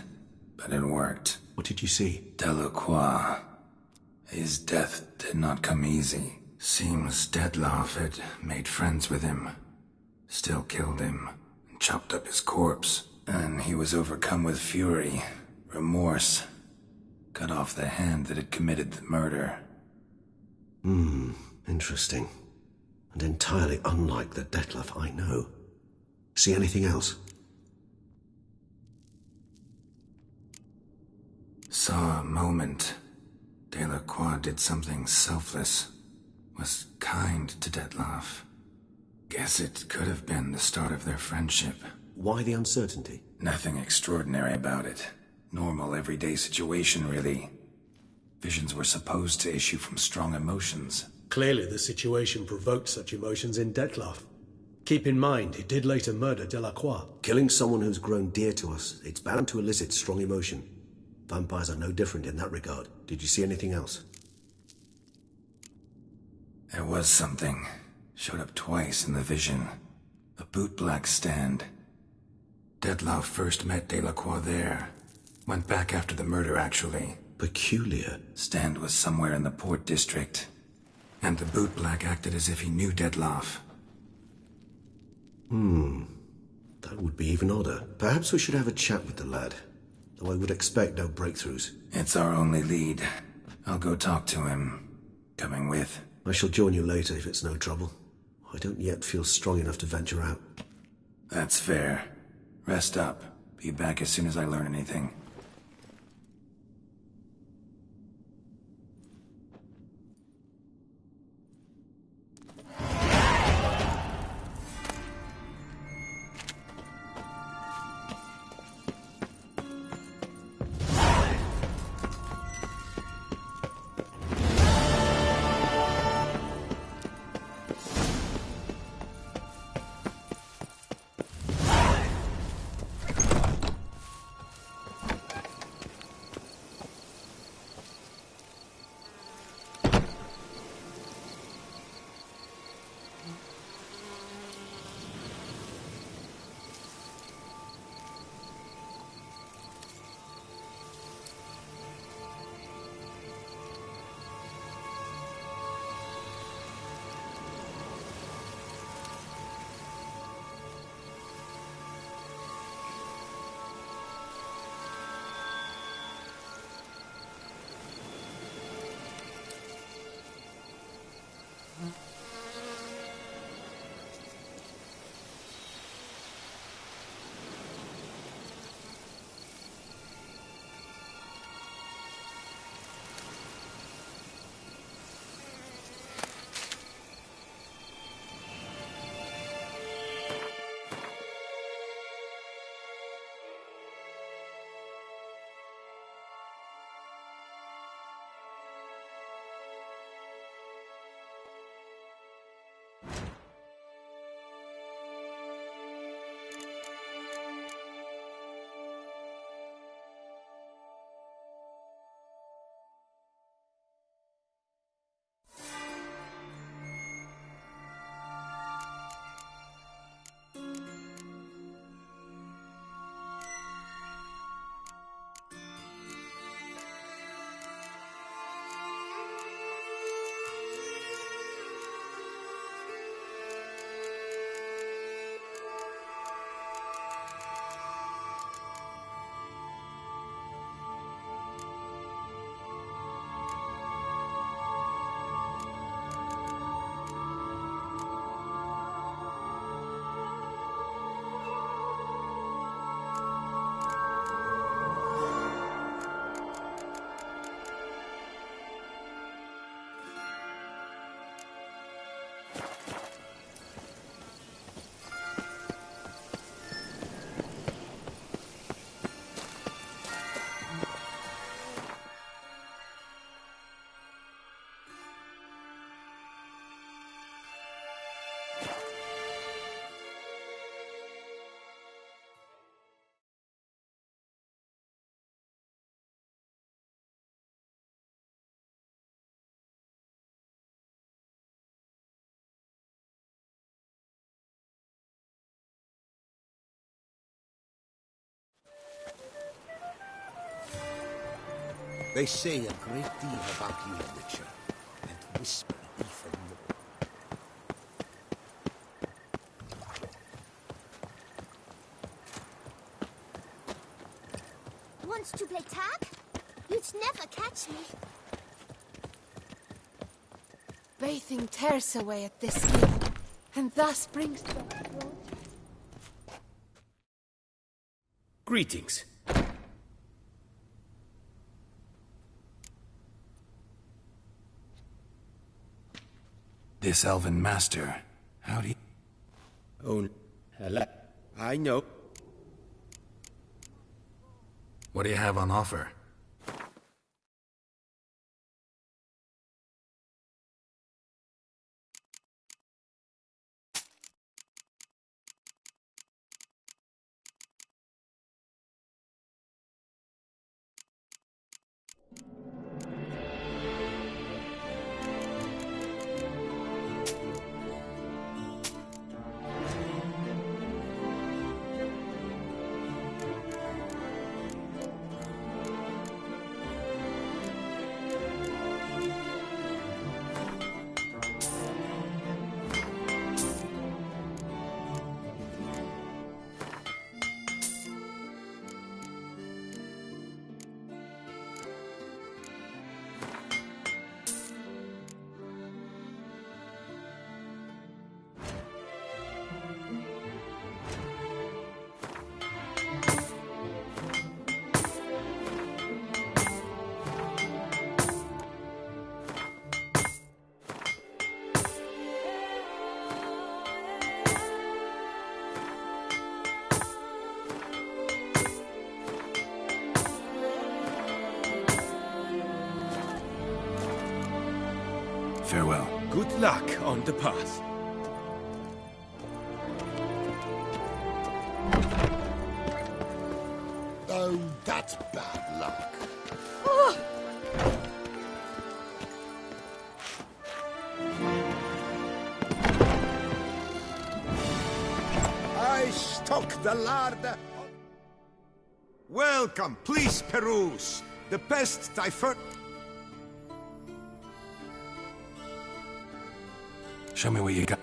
but it worked. What did you see? Delacroix. His death did not come easy. Seems Dettlaff had made friends with him, still killed him, and chopped up his corpse. And he was overcome with fury, remorse, cut off the hand that had committed the murder. Interesting. And entirely unlike the Dettlaff I know. See anything else? Saw a moment. Delacroix did something selfless. Was kind to Dettlaff. Guess it could have been the start of their friendship. Why the uncertainty? Nothing extraordinary about it. Normal, everyday situation, really. Visions were supposed to issue from strong emotions. Clearly the situation provoked such emotions in Dettlaff. Keep in mind, he did later murder Delacroix. Killing someone who's grown dear to us, it's bound to elicit strong emotion. Vampires are no different in that regard. Did you see anything else? There was something. Showed up twice in the vision. A bootblack stand. Dettlaff first met Delacroix there. Went back after the murder, actually. Peculiar. Stand was somewhere in the Port District. And the bootblack acted as if he knew Dettlaff. That would be even odder. Perhaps we should have a chat with the lad. Though I would expect no breakthroughs. It's our only lead. I'll go talk to him. Coming with? I shall join you later if it's no trouble. I don't yet feel strong enough to venture out. That's fair. Rest up. Be back as soon as I learn anything. They say a great deal about you, Witcher, and whisper even more. Want to play tag? You'd never catch me. Bathing tears away at this skin, and thus brings the... Greetings. This elven master, howdy. Oh, hello. I know. What do you have on offer? Farewell. Good luck on the path. Oh, that's bad luck. Oh! I stock the larder. Welcome, please peruse. The pest differ. Show me what you got.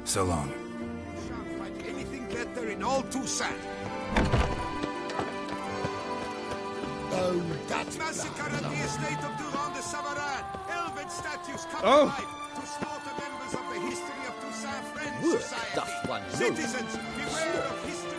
So long. Shan't find anything better in all Toussaint. Oh, that's massacre at the estate of Durand de Savarin. Elven statues come to life to slaughter members of the History of Toussaint Friends Society. Citizens, beware of history.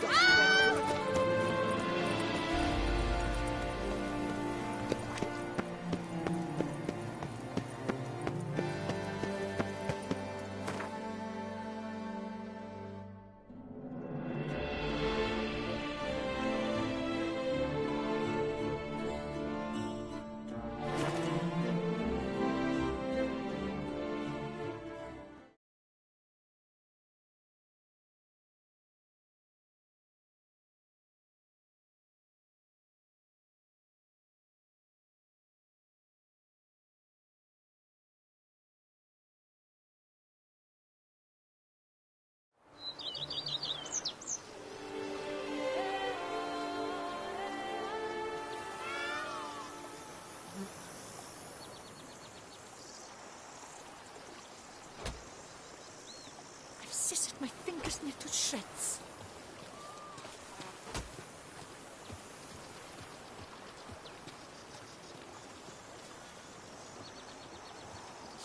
Scissored my fingers near to shreds.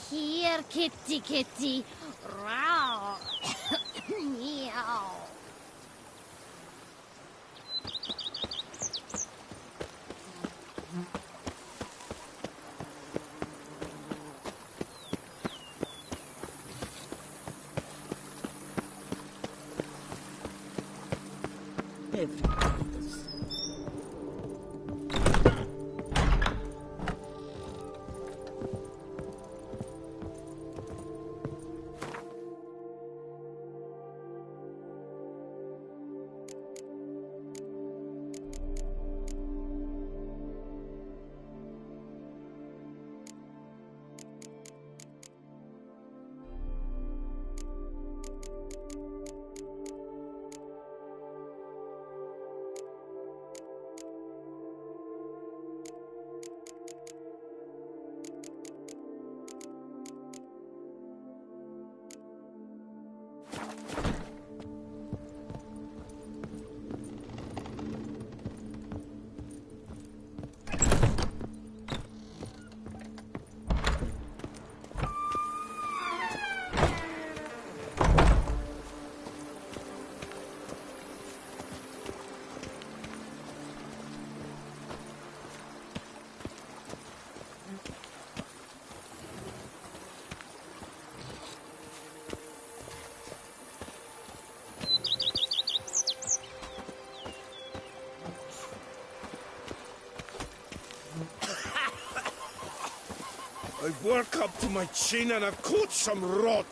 Here, kitty, kitty. Row. Meow. I've work up to my chin and I've caught some rot.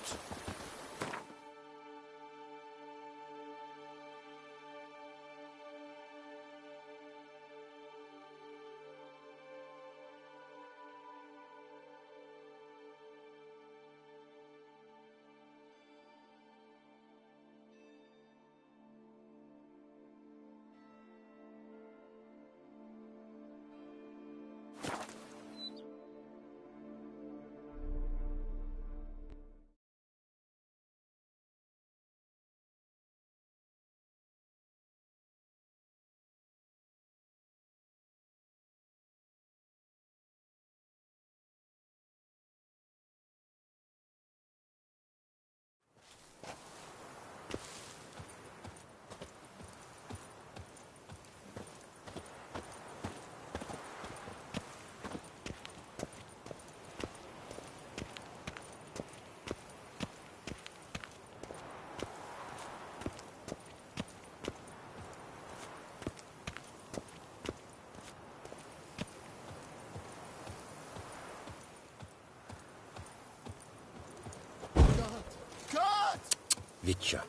Witcher.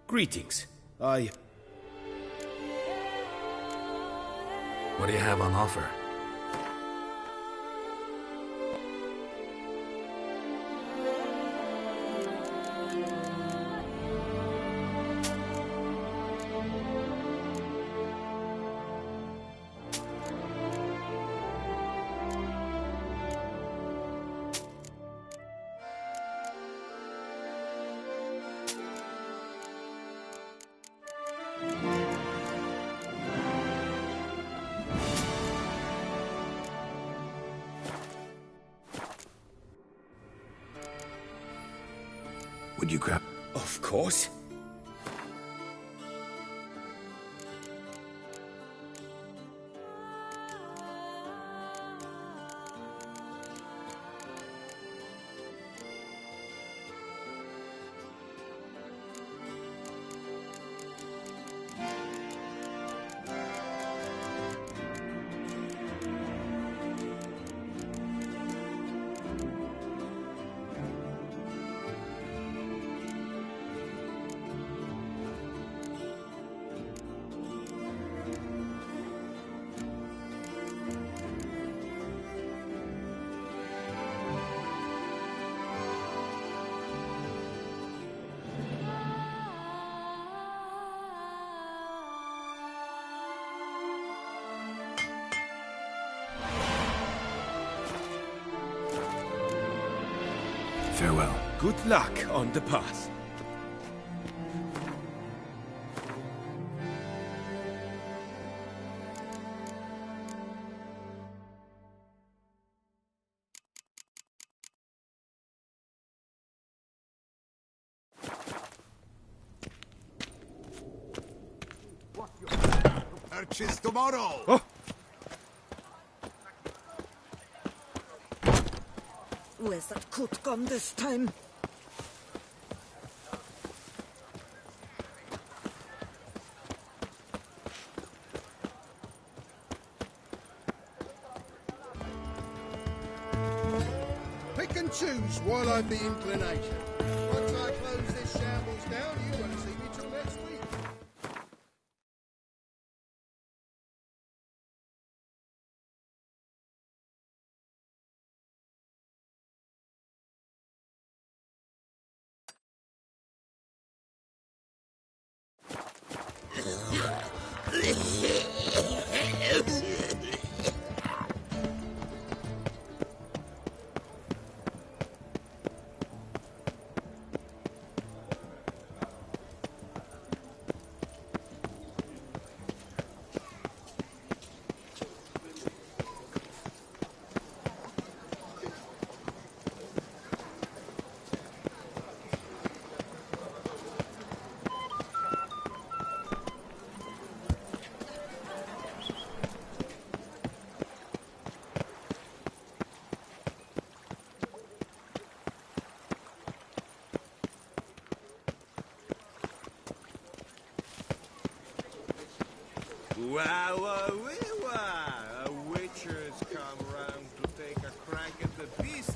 Greetings. What do you have on offer? Would you grab? Of course. Farewell. Good luck on the path. Purchase tomorrow. Oh. Where's that coot gone this time? Pick and choose while I've the inclination. Once I close this shambles down, you won't see me till next week. A witcher's come round to take a crack at the beast.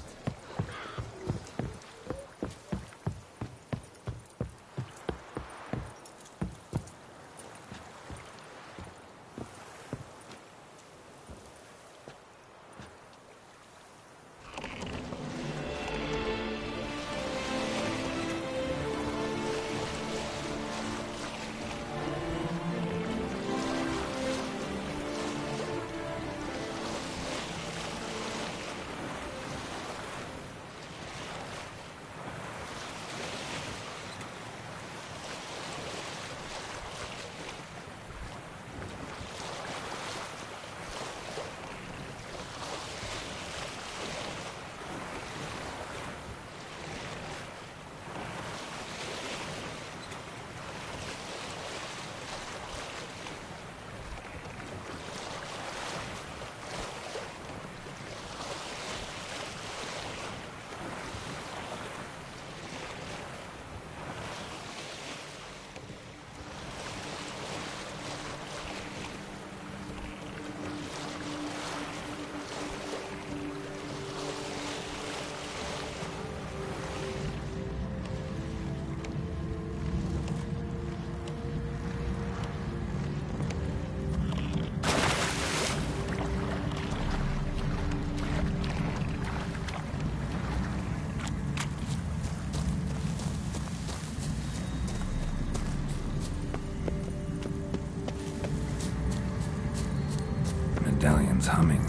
Medallion's humming.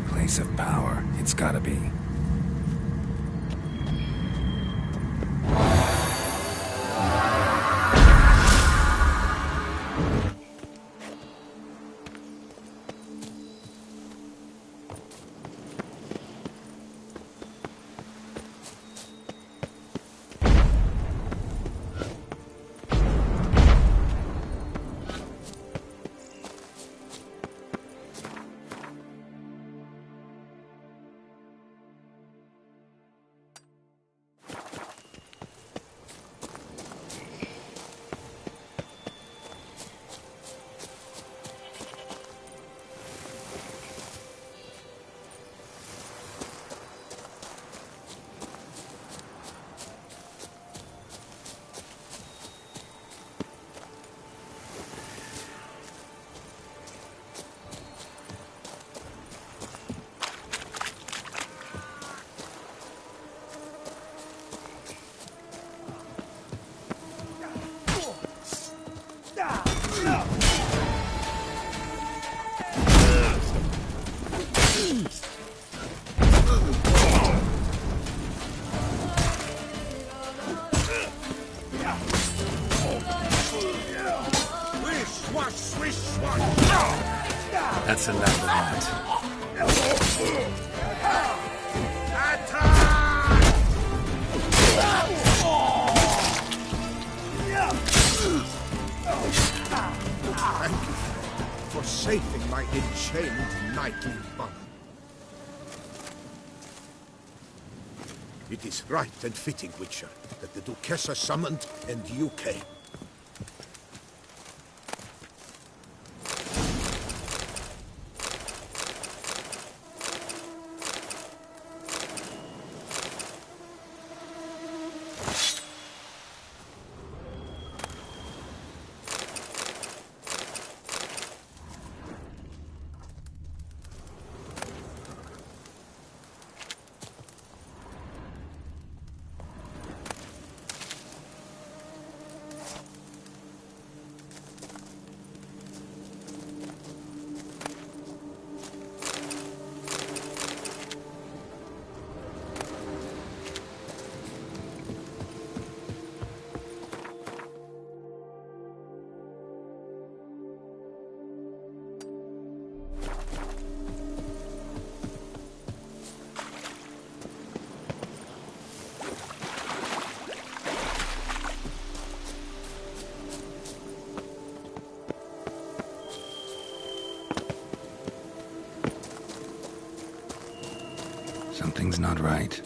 Place of power, it's gotta be. That's enough of that. Thank you for saving my enchained knightly bond. It is right and fitting, Witcher, that the Duchessa summoned and you came. Something's not right.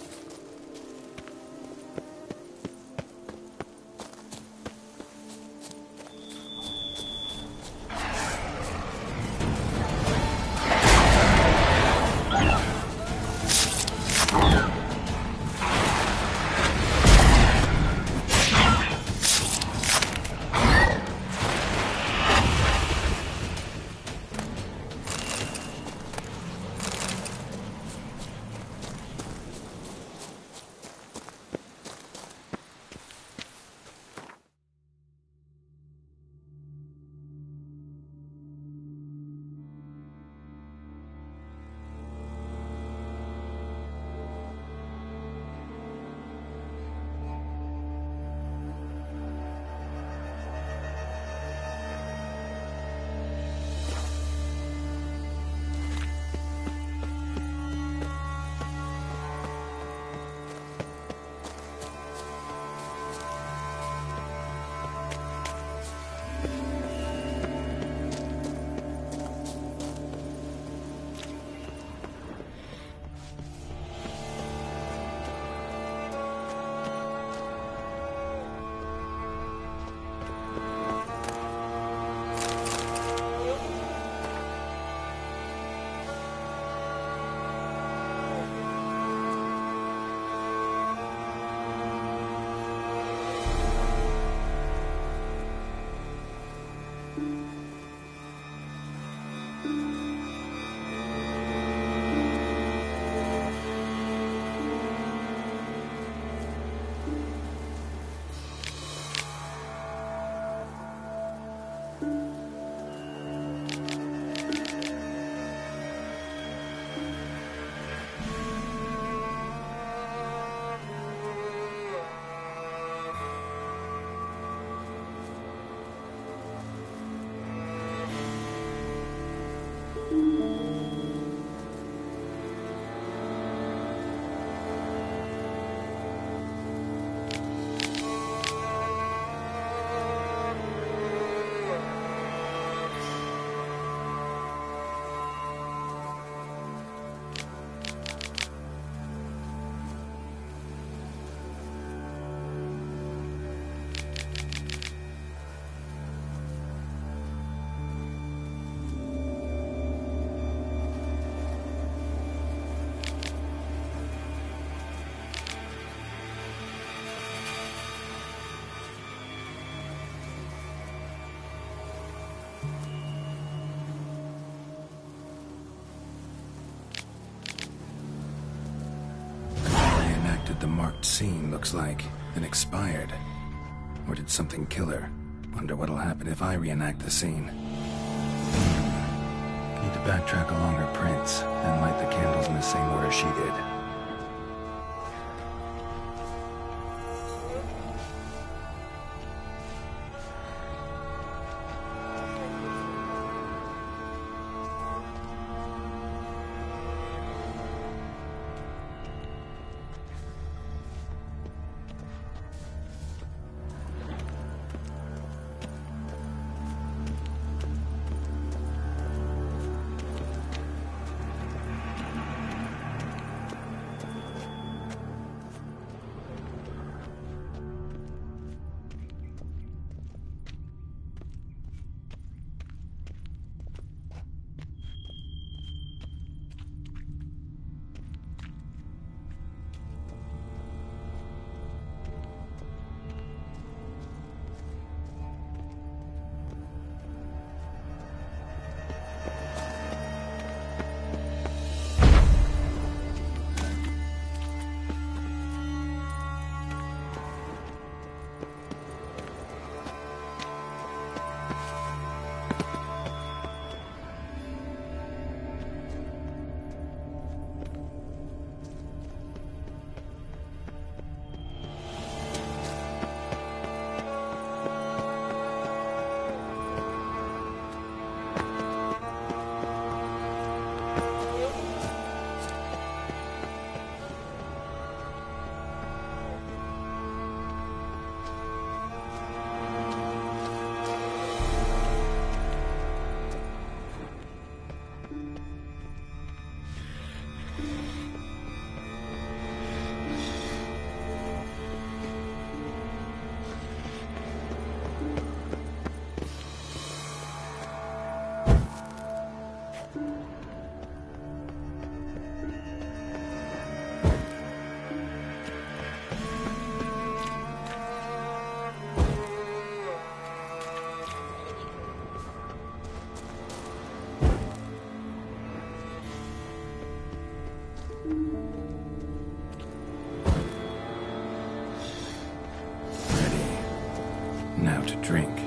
that scene looks like an expired. Or did something kill her? Wonder what'll happen if I reenact the scene. Need to backtrack along her prints and light the candles in the same order she did. Now to drink.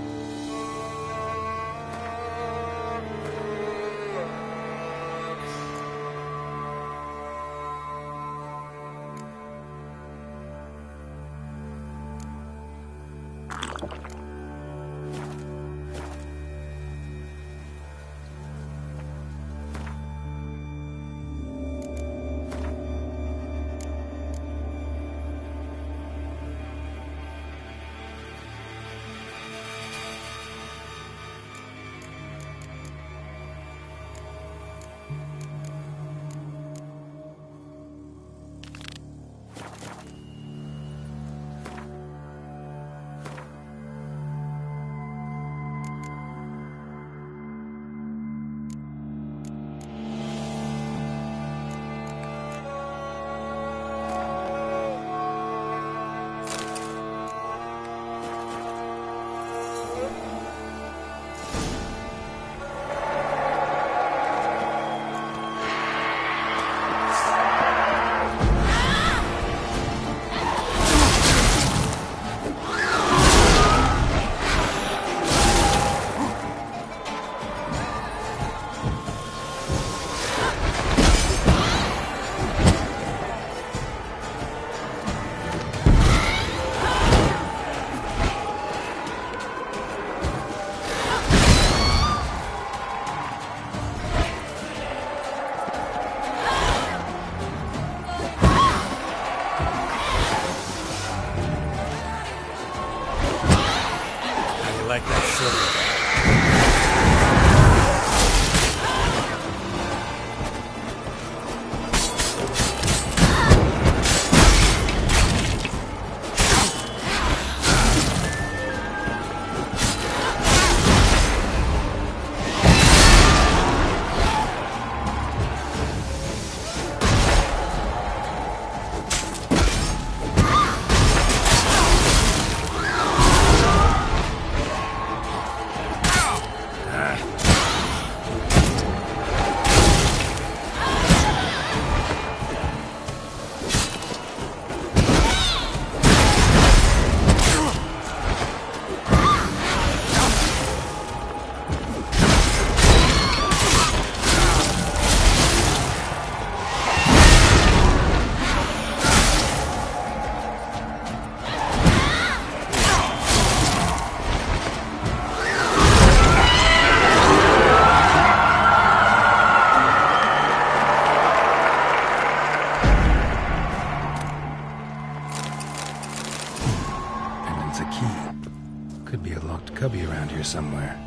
Like that silver. Could be a locked cubby around here somewhere.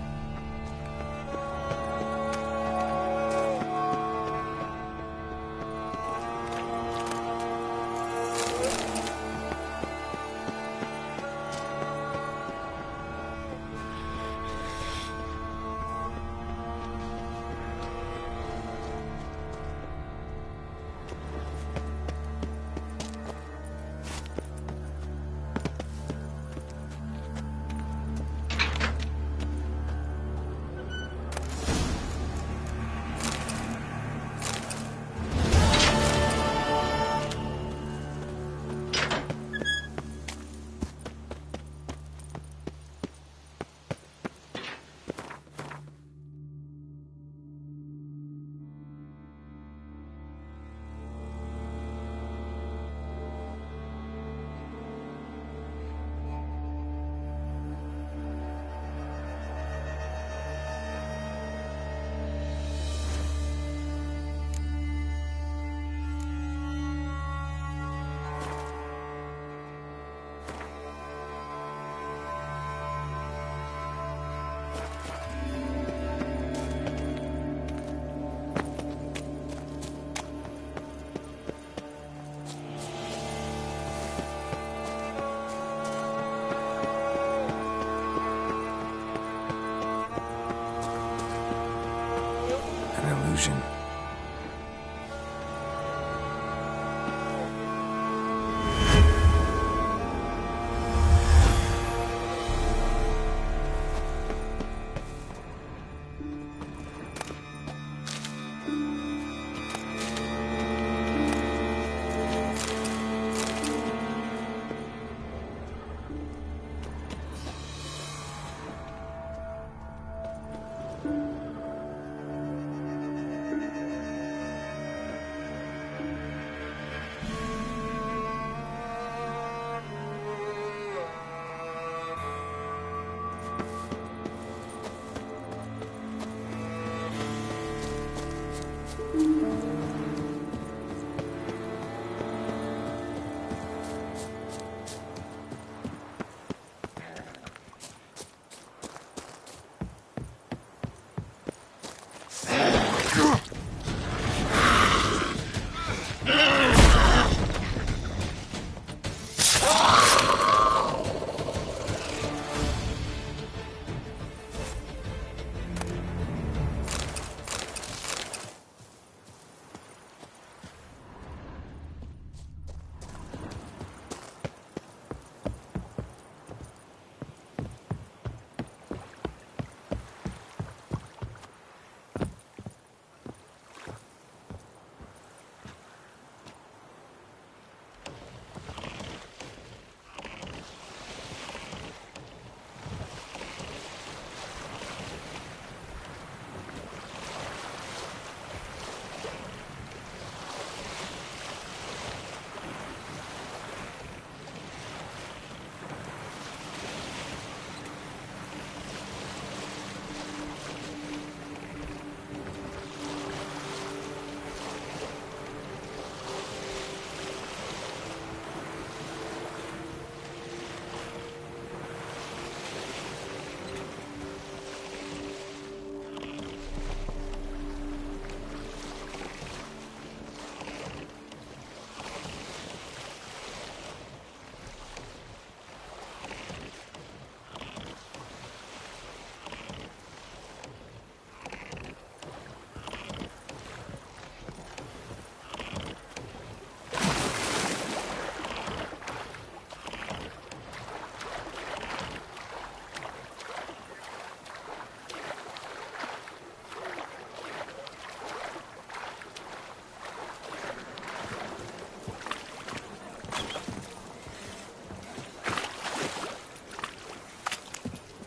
Illusion.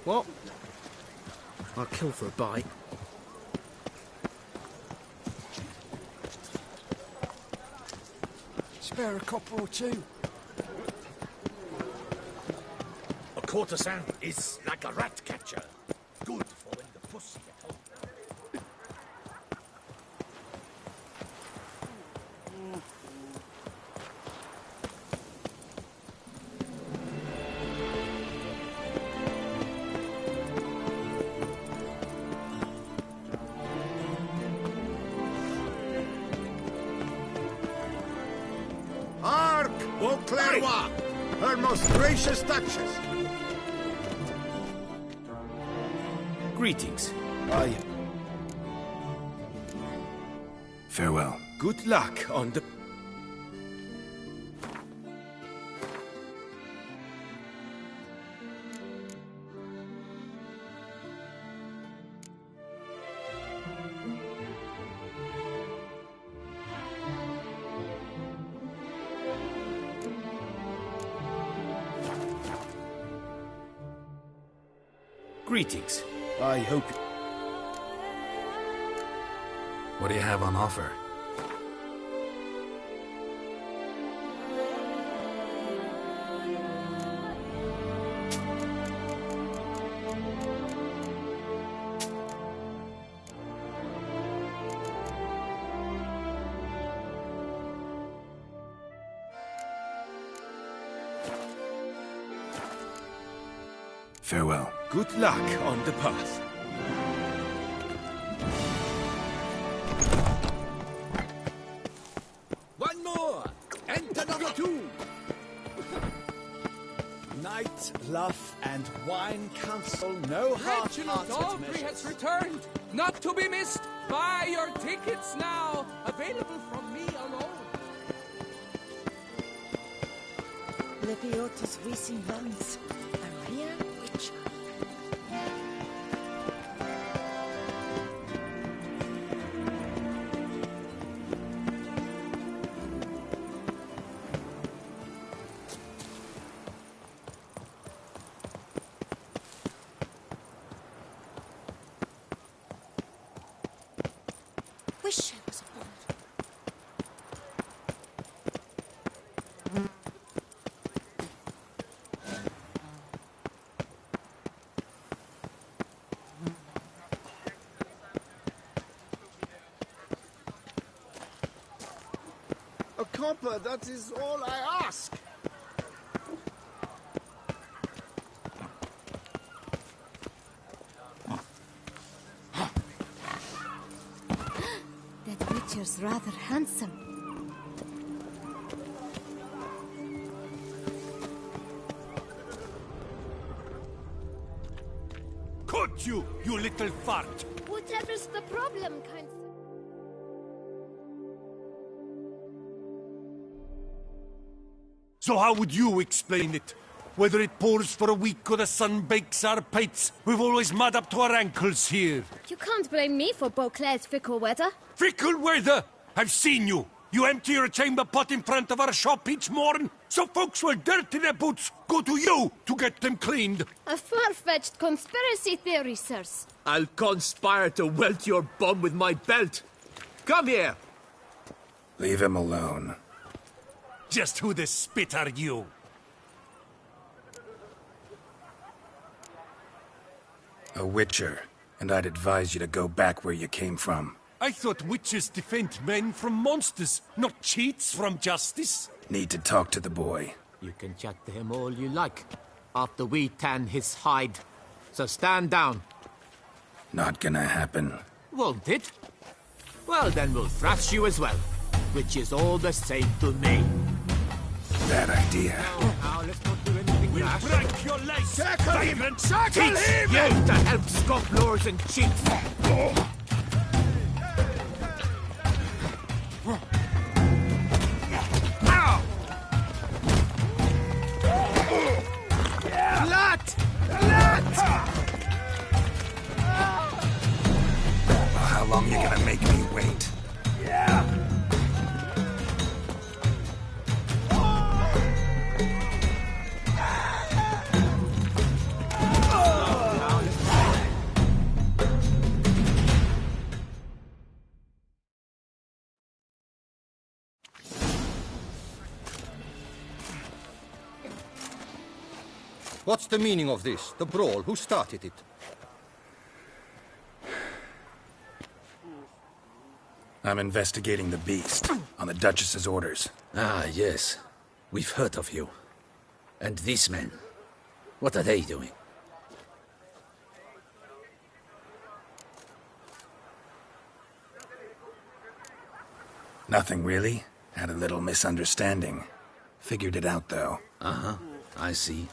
What? I'll kill for a bite. Spare a copper or two. A courtesan is like a rat catcher. Good for when the pussy at home. Her most gracious Duchess! Greetings. Farewell. Good luck on the... Greetings. I hope... What do you have on offer? Farewell. Good luck on the path. One more! Enter number 2! Night, love, and wine counsel no Reginald half-hearted Aubrey measures. has returned! Not to be missed! Buy your tickets now! Available from me alone! Lepiotus Rising Lands. A rare witcher. Wish I was a bond. A copper, that is all I ask. That witcher's rather handsome. Cut you, you little fart! Whatever's the problem, kind sir? So how would you explain it? Whether it pours for a week or the sun bakes our pates, we've always mud up to our ankles here. You can't blame me for Beauclair's fickle weather. Fickle weather! I've seen you! You empty your chamber pot in front of our shop each morn, so folks will dirty their boots, go to you to get them cleaned. A far-fetched conspiracy theory, sirs. I'll conspire to welt your bum with my belt. Come here! Leave him alone. Just who the spit are you? A witcher, and I'd advise you to go back where you came from. I thought witches defend men from monsters, not cheats from justice. Need to talk to the boy. You can chat to him all you like, after we tan his hide. So stand down. Not gonna happen. Won't it? Well, then we'll thrash you as well, which is all the same to me. Bad idea. Now, let's not do anything We'll rash. break your legs! Tackle him! Vagrant! Tackle Teach him! You to help scofflaws and cheats! How long you gonna make me wait? What's the meaning of this? The brawl? Who started it? I'm investigating the beast, on the Duchess's orders. Ah, yes. We've heard of you. And these men, what are they doing? Nothing really. Had a little misunderstanding. Figured it out, though. Uh-huh, I see.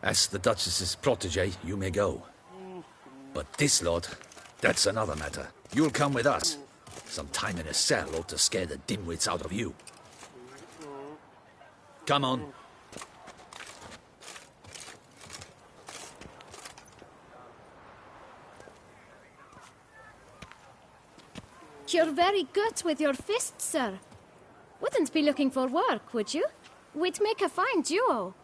As the Duchess's protege, you may go. But this lot, that's another matter. You'll come with us. Some time in a cell ought to scare the dimwits out of you. Come on. You're very good with your fists, sir. Wouldn't be looking for work, would you? We'd make a fine duo.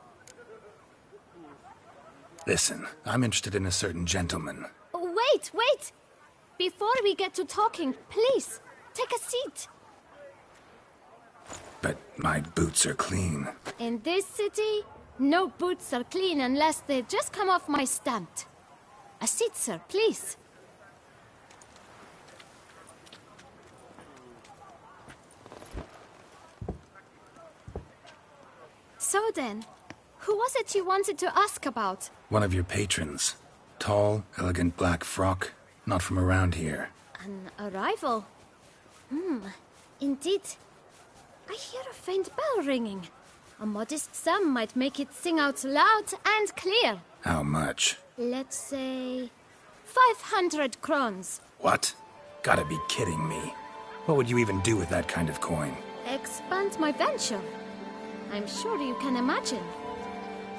Listen, I'm interested in a certain gentleman. Wait, wait! Before we get to talking, please, take a seat. But my boots are clean. In this city, no boots are clean unless they just come off my stand. A seat, sir, please. So then, who was it you wanted to ask about? One of your patrons. Tall, elegant black frock. Not from around here. An arrival? Indeed. I hear a faint bell ringing. A modest sum might make it sing out loud and clear. How much? Let's say 500 crowns. What? Gotta be kidding me. What would you even do with that kind of coin? Expand my venture. I'm sure you can imagine.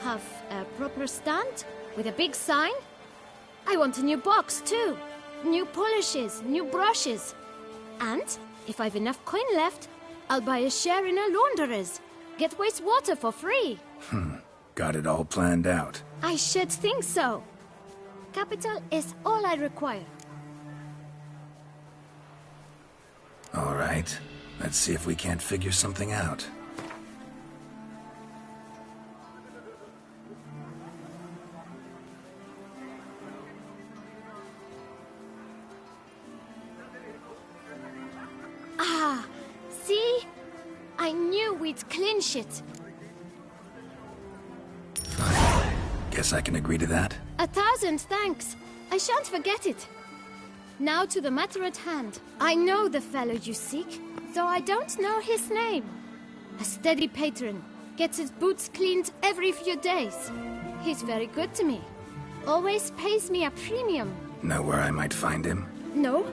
Have a proper stand with a big sign. I want a new box too. New polishes, new brushes. And if I've enough coin left, I'll buy a share in a launderer's. Get wastewater for free. Got it all planned out. I should think so. Capital is all I require. All right. Let's see if we can't figure something out. Ah, see? I knew we'd clinch it. Fine. Guess I can agree to that. 1,000 thanks. I shan't forget it. Now to the matter at hand. I know the fellow you seek, though I don't know his name. A steady patron. Gets his boots cleaned every few days. He's very good to me. Always pays me a premium. Know where I might find him? No,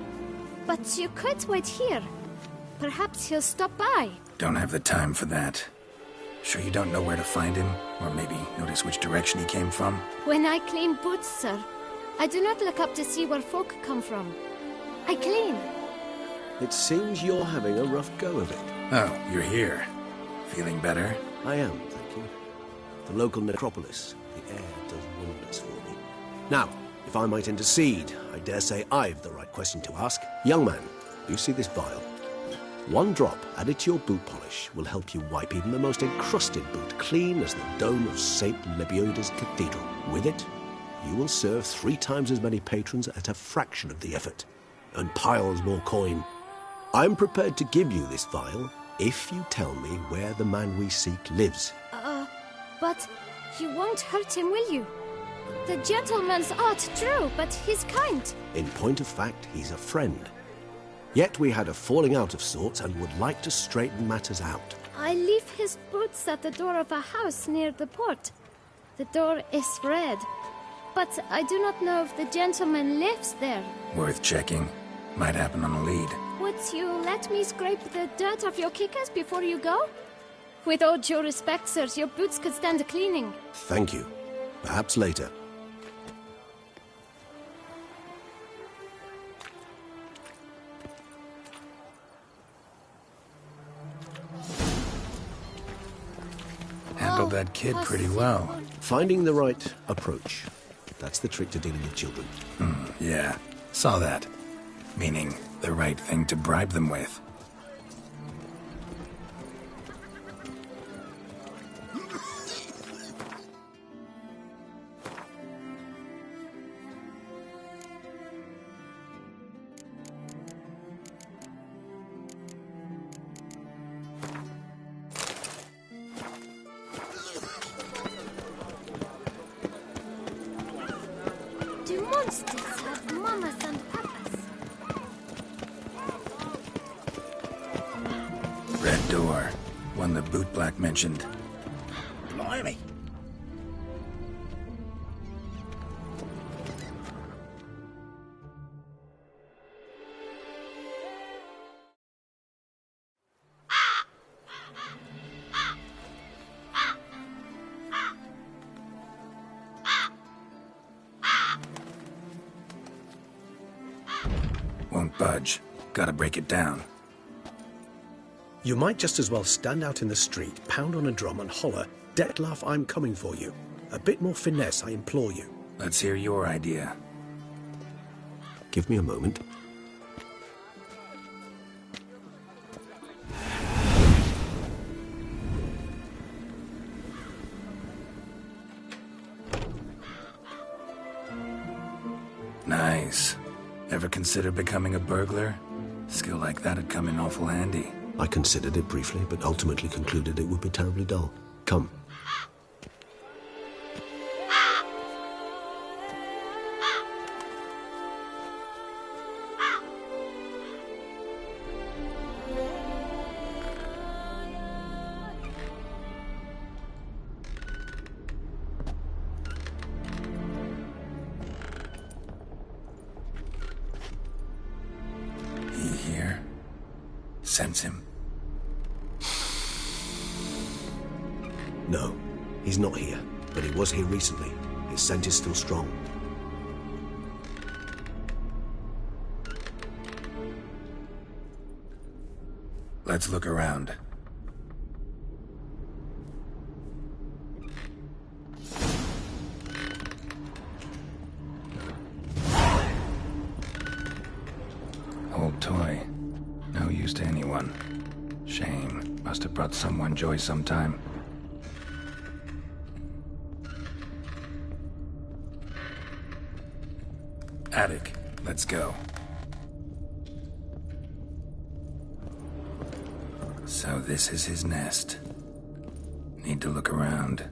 but you could wait here. Perhaps he'll stop by. Don't have the time for that. Sure you don't know where to find him? Or maybe notice which direction he came from? When I clean boots, sir, I do not look up to see where folk come from. I clean. It seems you're having a rough go of it. Oh, you're here. Feeling better? I am, thank you. The local necropolis. The air does wonders for me. Now, if I might intercede, I dare say I've the right question to ask. Young man, you see this vial? One drop added to your boot polish will help you wipe even the most encrusted boot clean as the dome of St. Lebioda's Cathedral. With it, you will serve 3 times as many patrons at a fraction of the effort, and piles more coin. I'm prepared to give you this vial if you tell me where the man we seek lives. But you won't hurt him, will you? The gentleman's art true, but he's kind. In point of fact, he's a friend. Yet we had a falling out of sorts and would like to straighten matters out. I leave his boots at the door of a house near the port. The door is red, but I do not know if the gentleman lives there. Worth checking. Might happen on a lead. Would you let me scrape the dirt off your kickers before you go? With all due respect, sirs, your boots could stand a cleaning. Thank you. Perhaps later. Handled that kid pretty well. Finding the right approach. That's the trick to dealing with children. Yeah, saw that. Meaning, the right thing to bribe them with. Do monsters have mamas and papas? Red door. one the bootblack mentioned. Blimey. Won't budge. Gotta break it down. You might just as well stand out in the street, pound on a drum and holler, "Dettlaff, I'm coming for you." A bit more finesse, I implore you. Let's hear your idea. Give me a moment. Nice. Ever consider becoming a burglar? Skill like that'd come in awful handy. I considered it briefly, but ultimately concluded it would be terribly dull. Come. Sense him? No, he's not here, but he was here recently. His scent is still strong. Let's look around. Old toy. No use to anyone. Shame. Must have brought someone joy sometime. Attic. Let's go. So this is his nest. Need to look around.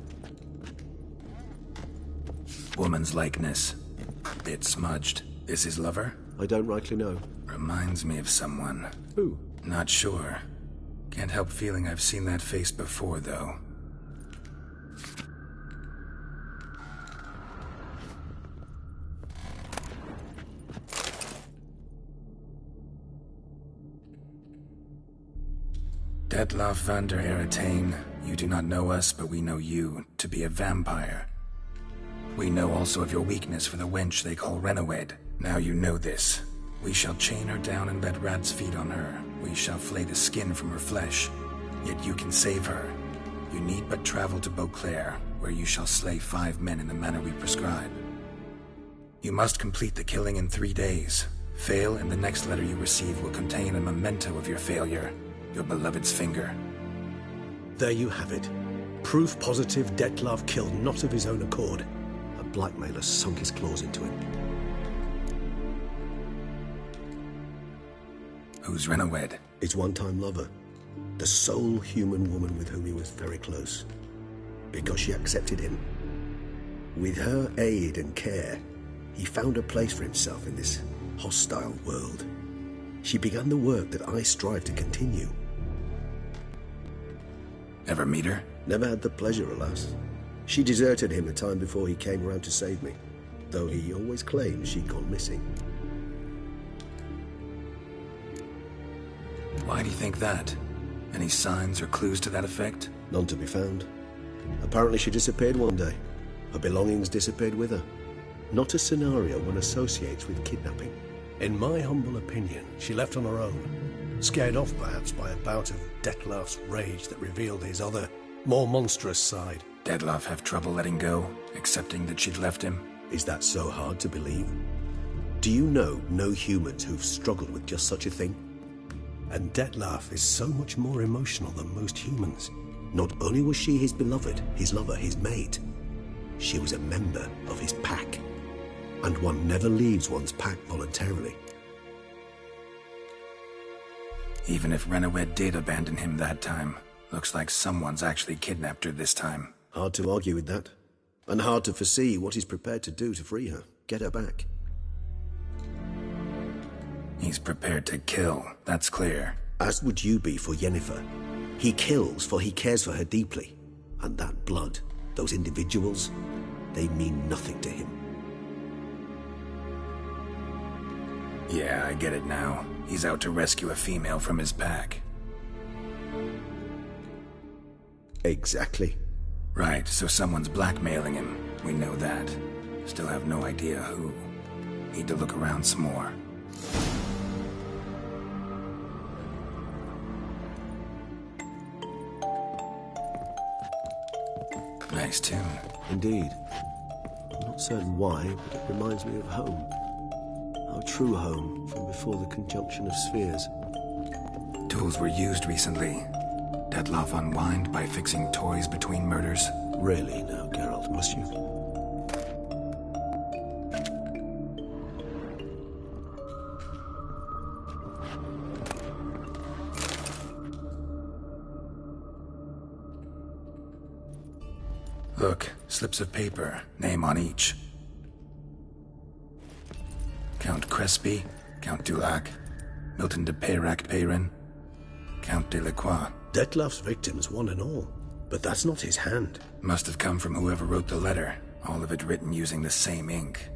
Woman's likeness. Bit smudged. Is his lover? I don't rightly know. Reminds me of someone. Who? Not sure. Can't help feeling I've seen that face before, though. Dettlaff van der Eretain, you do not know us, but we know you to be a vampire. We know also of your weakness for the wench they call Renawed. Now you know this. We shall chain her down and let rats feed on her. We shall flay the skin from her flesh. Yet you can save her. You need but travel to Beauclair, where you shall slay 5 men in the manner we prescribe. You must complete the killing in 3 days. Fail, and the next letter you receive will contain a memento of your failure. Your beloved's finger. There you have it. Proof positive Dettlaff killed not of his own accord. A blackmailer sunk his claws into him. Who's Renawed? His one-time lover. The sole human woman with whom he was very close. Because she accepted him. With her aid and care, he found a place for himself in this hostile world. She began the work that I strive to continue. Ever meet her? Never had the pleasure, alas. She deserted him a time before he came around to save me, though he always claimed she'd gone missing. Why do you think that? Any signs or clues to that effect? None to be found. Apparently she disappeared one day. Her belongings disappeared with her. Not a scenario one associates with kidnapping. In my humble opinion, she left on her own. Scared off perhaps by a bout of Dettlaff's rage that revealed his other, more monstrous side. Dettlaff have trouble letting go, accepting that she'd left him? Is that so hard to believe? Do you know no humans who've struggled with just such a thing? And Dettlaff is so much more emotional than most humans. Not only was she his beloved, his lover, his mate, she was a member of his pack. And one never leaves one's pack voluntarily. Even if Renawed did abandon him that time, looks like someone's actually kidnapped her this time. Hard to argue with that. And hard to foresee what he's prepared to do to free her, get her back. He's prepared to kill, that's clear. As would you be for Yennefer. He kills for he cares for her deeply. And that blood, those individuals, they mean nothing to him. Yeah, I get it now. He's out to rescue a female from his pack. Exactly. Right, so someone's blackmailing him. We know that. Still have no idea who. Need to look around some more. Nice tune. Indeed. I'm not certain why, but it reminds me of home. Our true home from before the conjunction of spheres. Tools were used recently. Detloff unwind by fixing toys between murders. Really now, Geralt, must you? Look, slips of paper, name on each. Count Crespi, Count Dulac, Milton de Peyrac-Peyrin, Count Delacroix. Detloff's victims, one and all. But that's not his hand. Must have come from whoever wrote the letter, all of it written using the same ink.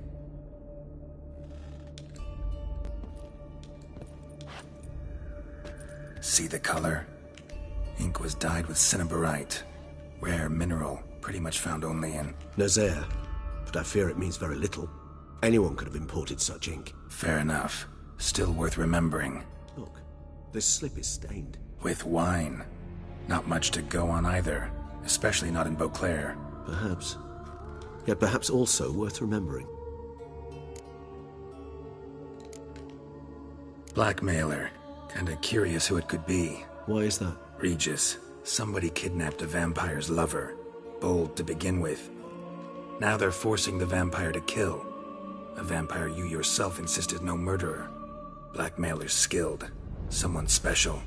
See the color? Ink was dyed with cinnabarite, rare mineral, pretty much found only in Nazaire, but I fear it means very little. Anyone could have imported such ink. Fair enough. Still worth remembering. Look, this slip is stained. With wine. Not much to go on either, especially not in Beauclair. Perhaps. Yet perhaps also worth remembering. Blackmailer. Kinda curious who it could be. Why is that? Regis. Somebody kidnapped a vampire's lover. Bold to begin with. Now they're forcing the vampire to kill. A vampire you yourself insisted no murderer. Blackmailer's skilled. Someone special.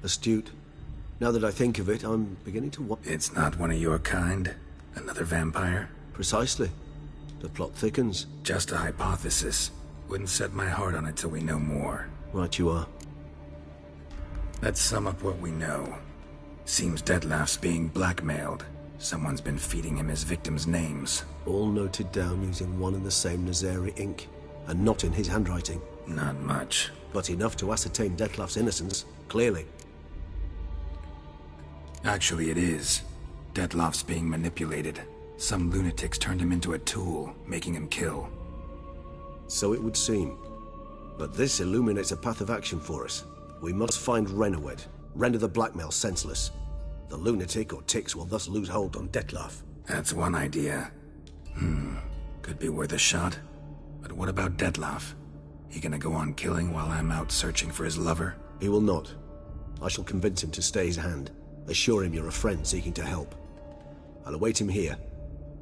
Astute. Now that I think of it, I'm beginning to It's not one of your kind? Another vampire? Precisely. The plot thickens. Just a hypothesis. Wouldn't set my heart on it till we know more. Right you are. Let's sum up what we know. Seems Detloff's being blackmailed. Someone's been feeding him his victims' names. All noted down using one and the same Nazari ink, and not in his handwriting. Not much. But enough to ascertain Detloff's innocence, clearly. Actually, it is. Detloff's being manipulated. Some lunatics turned him into a tool, making him kill. So it would seem. But this illuminates a path of action for us. We must find Rennawed, render the blackmail senseless. The lunatic or ticks will thus lose hold on Detloff. That's one idea. Could be worth a shot. But what about Detloff? He gonna go on killing while I'm out searching for his lover? He will not. I shall convince him to stay his hand. Assure him you're a friend seeking to help. I'll await him here.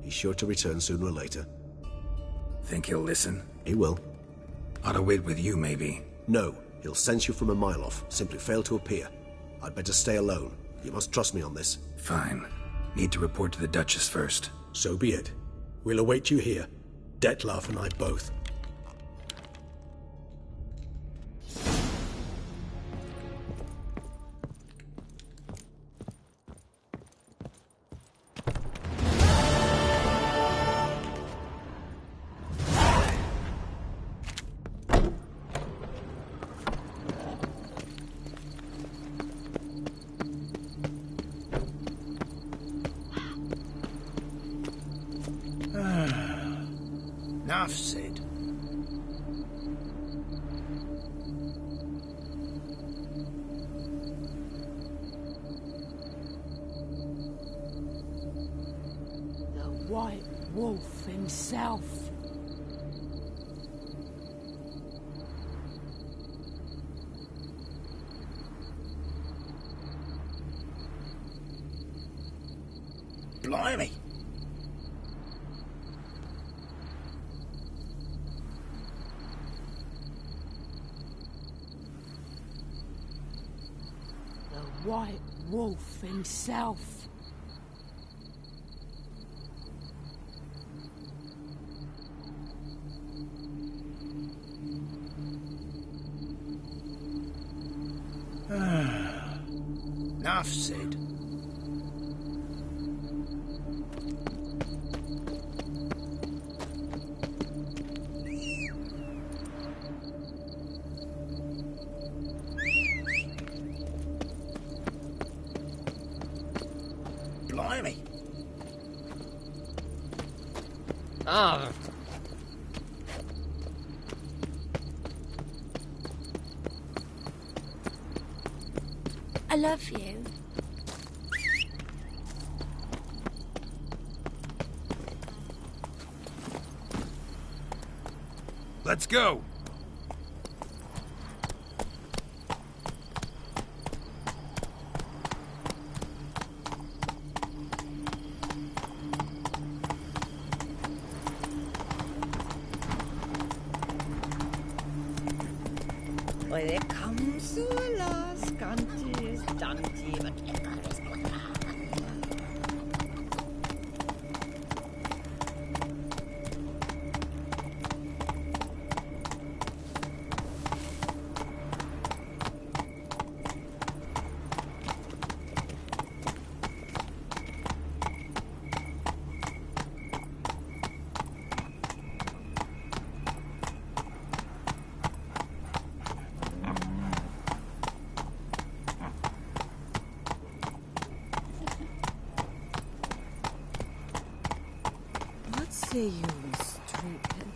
He's sure to return sooner or later. Think he'll listen? He will. Ought to wait with you, maybe. No, he'll sense you from a mile off. Simply fail to appear. I'd better stay alone. You must trust me on this. Fine. Need to report to the Duchess first. So be it. We'll await you here. Detloff and I both. Enough said. The White Wolf himself. Blimey! The White Wolf himself. Enough said. Blimey. Ah. I love you. Let's go. Well, there comes to a last country is Dante, whatever is going on. What say you, stupid?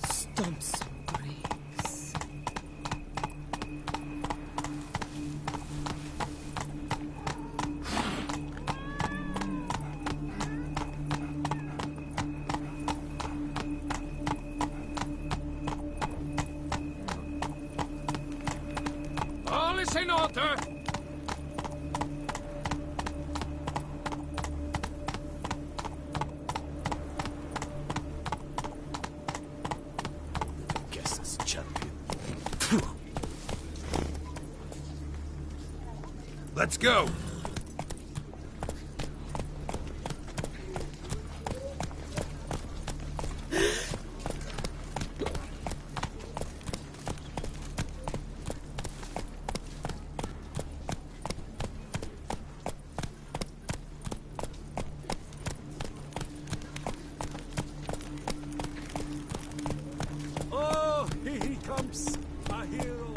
Stomp some bricks. All is in order. Guests champion. Let's go. Oh, here he comes, a hero.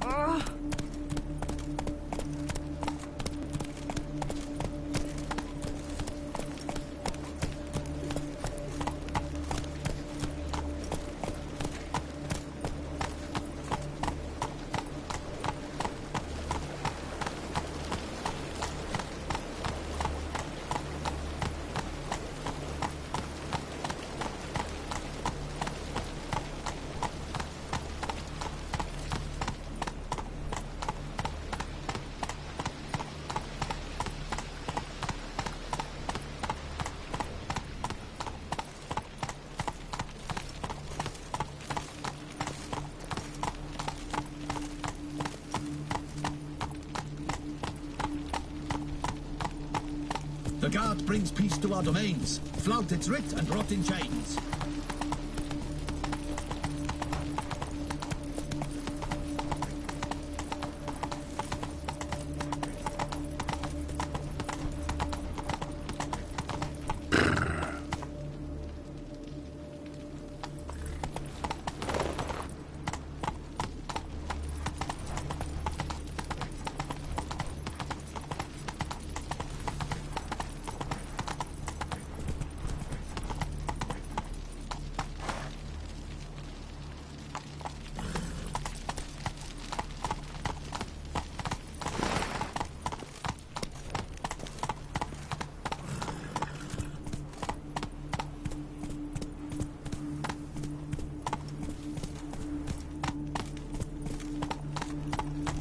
Ah! The guard brings peace to our domains. Flout its writ and rot in chains.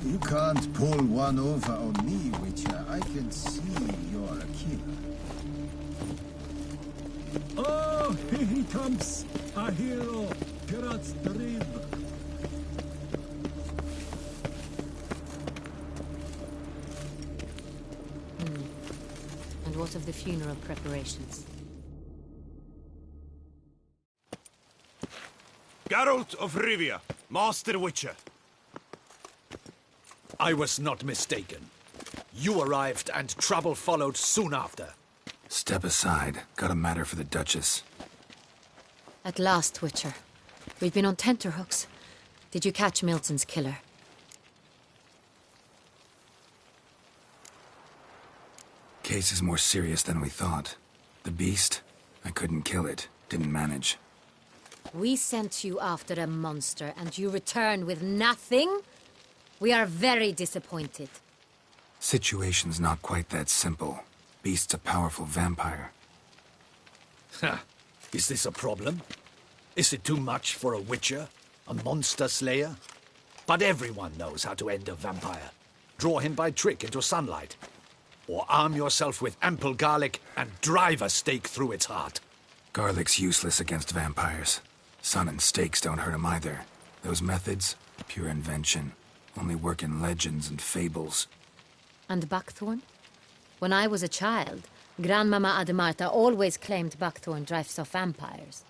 You can't pull one over on me, Witcher. I can see you're a killer. Oh, here he comes, a hero. Geralt's Drib. And what of the funeral preparations? Geralt of Rivia, Master Witcher. I was not mistaken. You arrived and trouble followed soon after. Step aside. Got a matter for the Duchess. At last, Witcher. We've been on tenterhooks. Did you catch Milton's killer? Case is more serious than we thought. The beast? I couldn't kill it. Didn't manage. We sent you after a monster, and you returned with nothing? We are very disappointed. Situation's not quite that simple. Beast's a powerful vampire. Ha! Is this a problem? Is it too much for a witcher? A monster slayer? But everyone knows how to end a vampire. Draw him by trick into sunlight. Or arm yourself with ample garlic and drive a stake through its heart. Garlic's useless against vampires. Sun and stakes don't hurt him either. Those methods, pure invention. Only work in legends and fables. And buckthorn? When I was a child, Grandmama Ademarta always claimed buckthorn drives off vampires.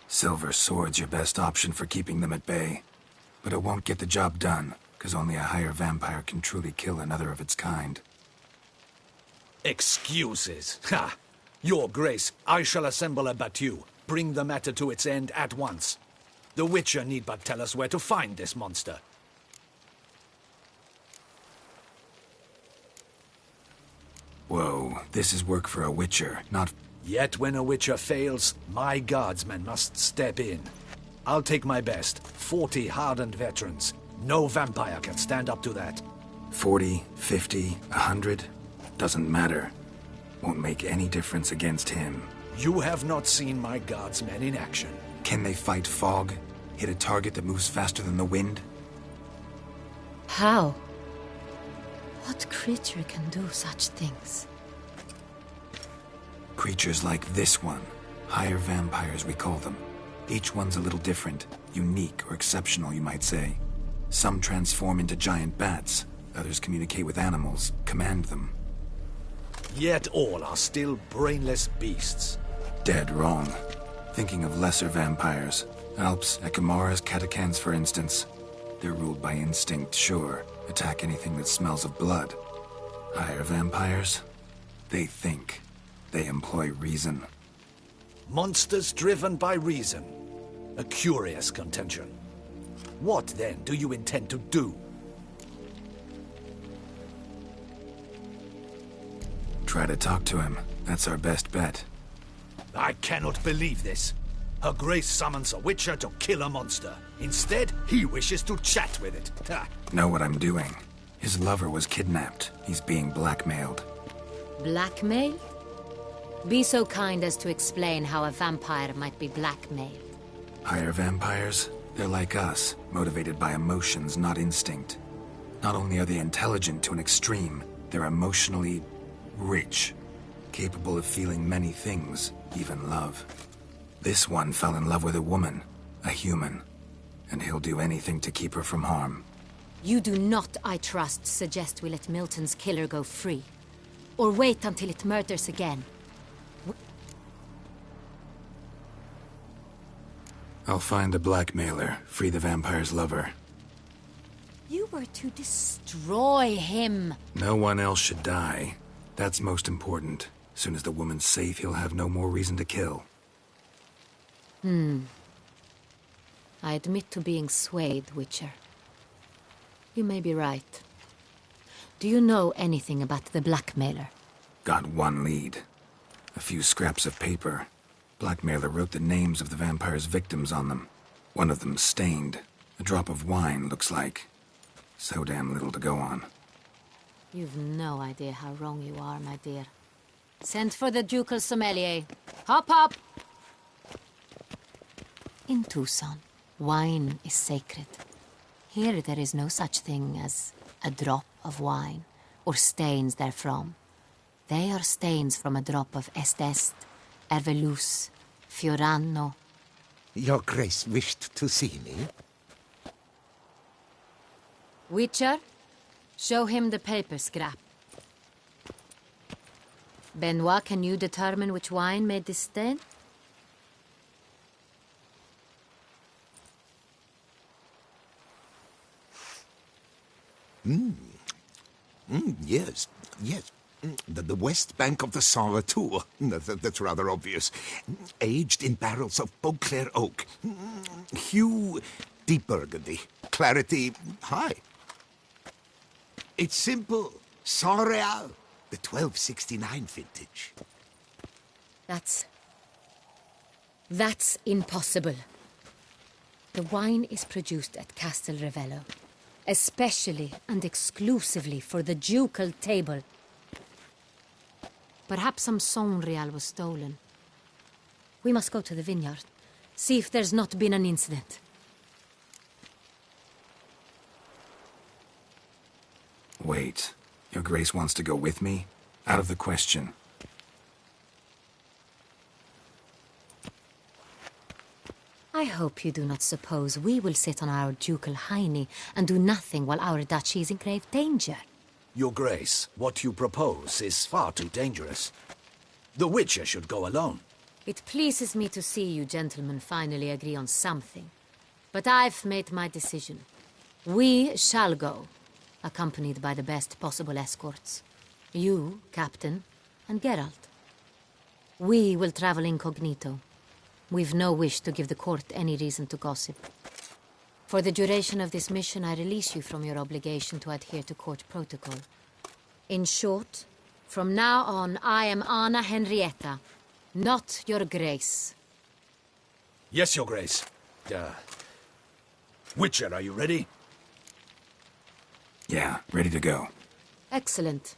Silver sword's your best option for keeping them at bay. But it won't get the job done, because only a higher vampire can truly kill another of its kind. Excuses. Ha! Your Grace, I shall assemble a battue. Bring the matter to its end at once. The Witcher need but tell us where to find this monster. Whoa, this is work for a Witcher, not... Yet when a Witcher fails, my guardsmen must step in. I'll take my best. 40 hardened veterans. No vampire can stand up to that. 40, 50, 100? Doesn't matter. Won't make any difference against him. You have not seen my guardsmen in action. Can they fight fog? Hit a target that moves faster than the wind? How? What creature can do such things? Creatures like this one. Higher vampires, we call them. Each one's a little different. Unique or exceptional, you might say. Some transform into giant bats. Others communicate with animals, command them. Yet all are still brainless beasts. Dead wrong. Thinking of lesser vampires. Alps, Ekamaras, Catacans, for instance. They're ruled by instinct, sure. Attack anything that smells of blood. Higher vampires? They think. They employ reason. Monsters driven by reason. A curious contention. What, then, do you intend to do? Try to talk to him. That's our best bet. I cannot believe this. Her Grace summons a Witcher to kill a monster. Instead, he wishes to chat with it. Ha. Know what I'm doing. His lover was kidnapped. He's being blackmailed. Blackmail? Be so kind as to explain how a vampire might be blackmailed. Higher vampires? They're like us, motivated by emotions, not instinct. Not only are they intelligent to an extreme, they're emotionally rich, capable of feeling many things, even love. This one fell in love with a woman, a human, and he'll do anything to keep her from harm. You do not, I trust, suggest we let Milton's killer go free. Or wait until it murders again. I'll find the blackmailer, free the vampire's lover. You were to destroy him. No one else should die. That's most important. Soon as the woman's safe, he'll have no more reason to kill. I admit to being swayed, Witcher. You may be right. Do you know anything about the blackmailer? Got one lead. A few scraps of paper. Blackmailer wrote the names of the vampire's victims on them. One of them stained. A drop of wine, looks like. So damn little to go on. You've no idea how wrong you are, my dear. Send for the ducal sommelier. Hop, hop! In Tucson, wine is sacred. Here there is no such thing as a drop of wine, or stains therefrom. They are stains from a drop of Est, Ervelus, Fiorano. Your Grace wished to see me? Witcher, show him the paper scrap. Benoit, can you determine which wine made this stain? Yes, yes. The west bank of the Saint Retour. That's rather obvious. Aged in barrels of Beauclair oak. Hue, deep burgundy. Clarity, high. It's simple. Saint Real, the 1269 vintage. That's impossible. The wine is produced at Castel Ravello, especially and exclusively for the ducal table. Perhaps some Saint Real was stolen. We must go to the vineyard, see if there's not been an incident. Wait. Your Grace wants to go with me? Out of the question. I hope you do not suppose we will sit on our ducal hiney and do nothing while our duchy is in grave danger. Your Grace, what you propose is far too dangerous. The Witcher should go alone. It pleases me to see you gentlemen finally agree on something. But I've made my decision. We shall go, accompanied by the best possible escorts. You, Captain, and Geralt. We will travel incognito. We've no wish to give the court any reason to gossip. For the duration of this mission, I release you from your obligation to adhere to court protocol. In short, from now on, I am Anna Henrietta, not your Grace. Yes, Your Grace. Witcher, are you ready? Yeah, ready to go. Excellent.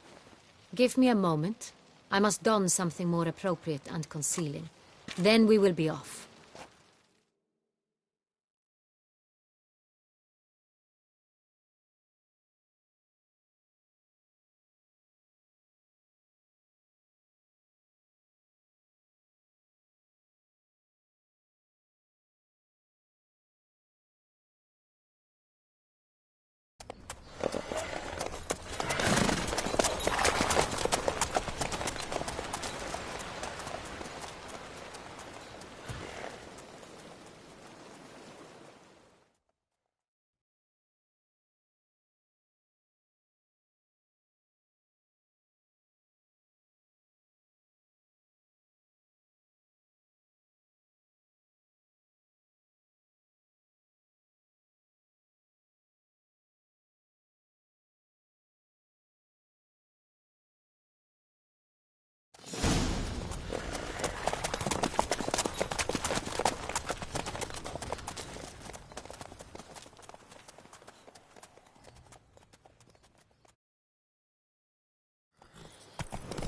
Give me a moment. I must don something more appropriate and concealing. Then we will be off.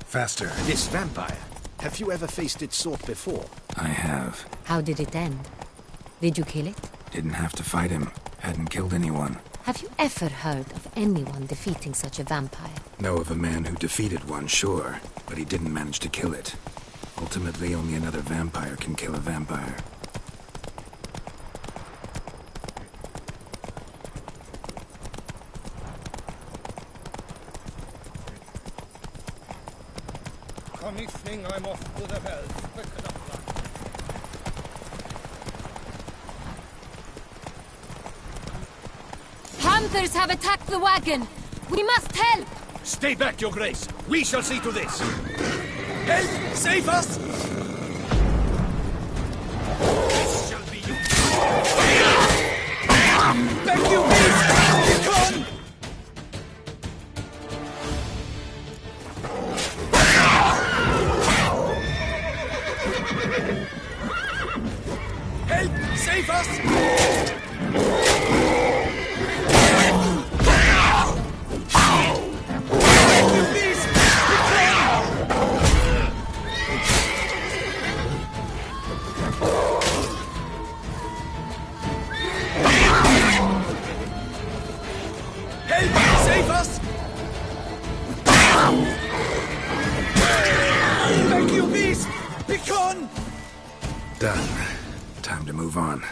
Faster. This vampire. Have you ever faced its sort before? I have. How did it end? Did you kill it? Didn't have to fight him. Hadn't killed anyone. Have you ever heard of anyone defeating such a vampire? Know of a man who defeated one, sure, but he didn't manage to kill it. Ultimately, only another vampire can kill a vampire. Funny thing, I'm off to the hells. Quick enough, Panthers have attacked the wagon! We must help! Stay back, Your Grace. We shall see to this. Help! Save us! This shall be you. Thank you, please! Come! Help! Save us! Done. Time to move on.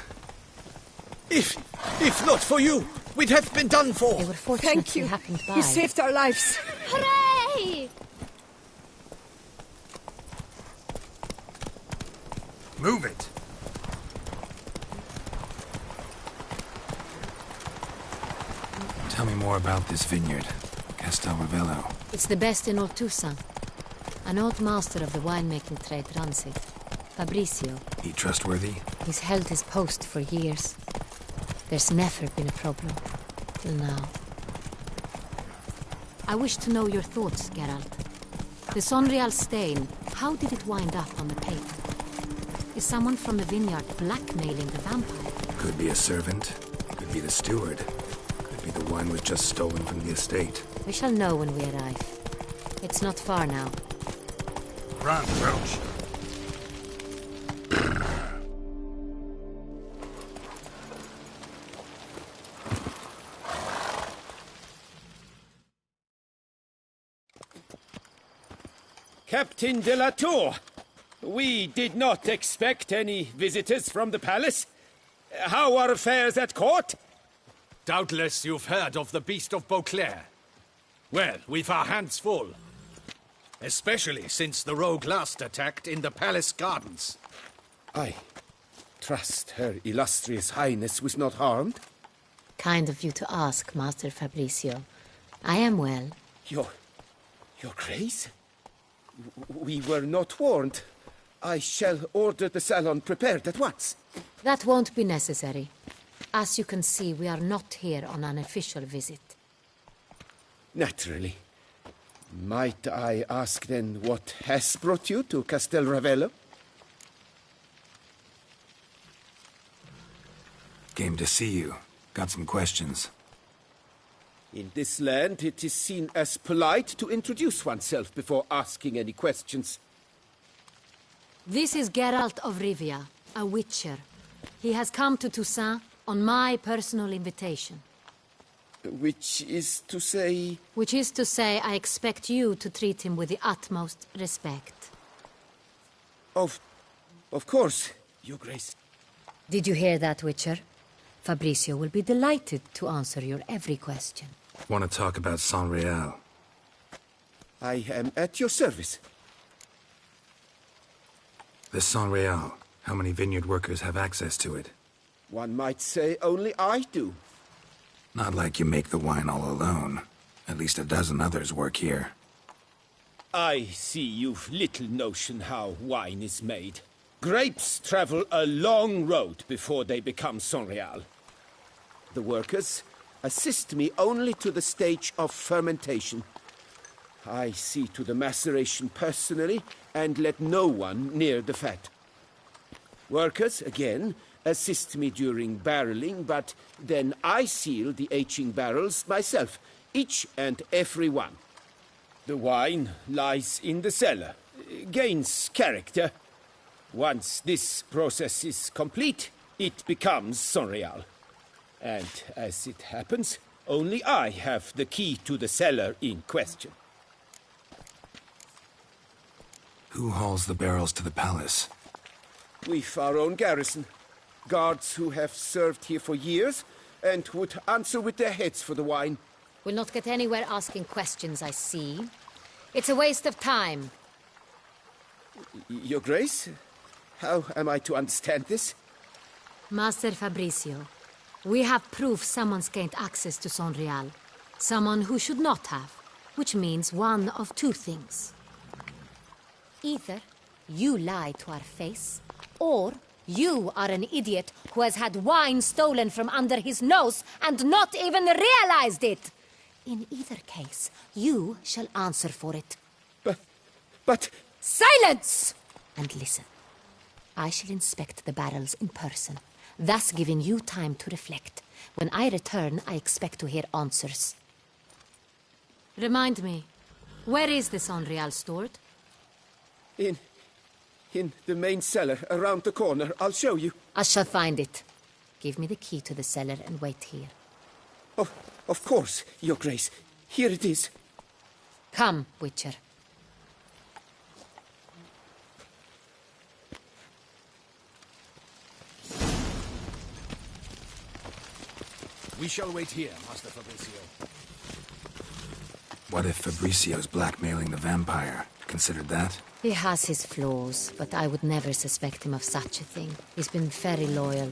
If not for you, we'd have been done for. They were fortunate Thank you. we happened by. You saved our lives. Hooray! Move it! Tell me more about this vineyard, Castel Ravello? It's the best in all Toussaint. An old master of the winemaking trade runs it. Fabricio. He trustworthy? He's held his post for years. There's never been a problem. Till now. I wish to know your thoughts, Geralt. The Sonreal stain, how did it wind up on the paper? Is someone from the vineyard blackmailing the vampire? Could be a servant. Could be the steward. Could be the wine was just stolen from the estate. We shall know when we arrive. It's not far now. Run, Roach. Captain de la Tour, we did not expect any visitors from the palace. How are affairs at court? Doubtless you've heard of the Beast of Beauclair. Well, we've our hands full. Especially since the rogue last attacked in the palace gardens. I trust Her Illustrious Highness was not harmed? Kind of you to ask, Master Fabricio. I am well. Your Grace? We were not warned. I shall order the salon prepared at once. That won't be necessary. As you can see, we are not here on an official visit. Naturally. Might I ask then what has brought you to Castel Ravello? Came to see you. Got some questions. In this land, it is seen as polite to introduce oneself before asking any questions. This is Geralt of Rivia, a witcher. He has come to Toussaint on my personal invitation. Which is to say... Which is to say, I expect you to treat him with the utmost respect. Of course, Your Grace. Did you hear that, Witcher? Fabricio will be delighted to answer your every question. Want to talk about Sonreal? I am at your service. The Sonreal. How many vineyard workers have access to it? One might say only I do. Not like you make the wine all alone. At least a dozen others work here. I see you've little notion how wine is made. Grapes travel a long road before they become Sonreal. The workers assist me only to the stage of fermentation. I see to the maceration personally and let no one near the fat. Workers, again, assist me during barreling, but then I seal the aging barrels myself, each and every one. The wine lies in the cellar, gains character. Once this process is complete, it becomes Sonreal. And as it happens, only I have the key to the cellar in question. Who hauls the barrels to the palace? We've our own garrison. Guards who have served here for years and would answer with their heads for the wine. We'll not get anywhere asking questions, I see. It's a waste of time. Your Grace? How am I to understand this? Master Fabricio, we have proof someone's gained access to Sonreal. Someone who should not have, which means one of two things. Either you lie to our face, or you are an idiot who has had wine stolen from under his nose and not even realized it. In either case, you shall answer for it. But... Silence! And listen. I shall inspect the barrels in person, thus giving you time to reflect. When I return, I expect to hear answers. Remind me, where is the Sonreal stored? In the main cellar, around the corner. I'll show you. I shall find it. Give me the key to the cellar and wait here. Oh, of course, Your Grace. Here it is. Come, Witcher. We shall wait here, Master Fabricio. What if Fabricio's blackmailing the vampire? Considered that? He has his flaws, but I would never suspect him of such a thing. He's been very loyal.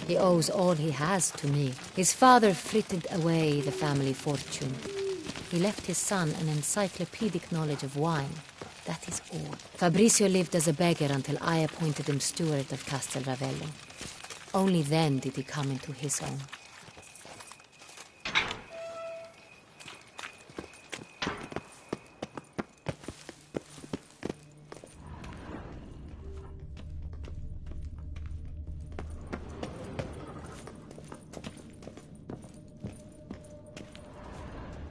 He owes all he has to me. His father frittered away the family fortune. He left his son an encyclopedic knowledge of wine. That is all. Fabrizio lived as a beggar until I appointed him steward of Castel Ravello. Only then did he come into his own.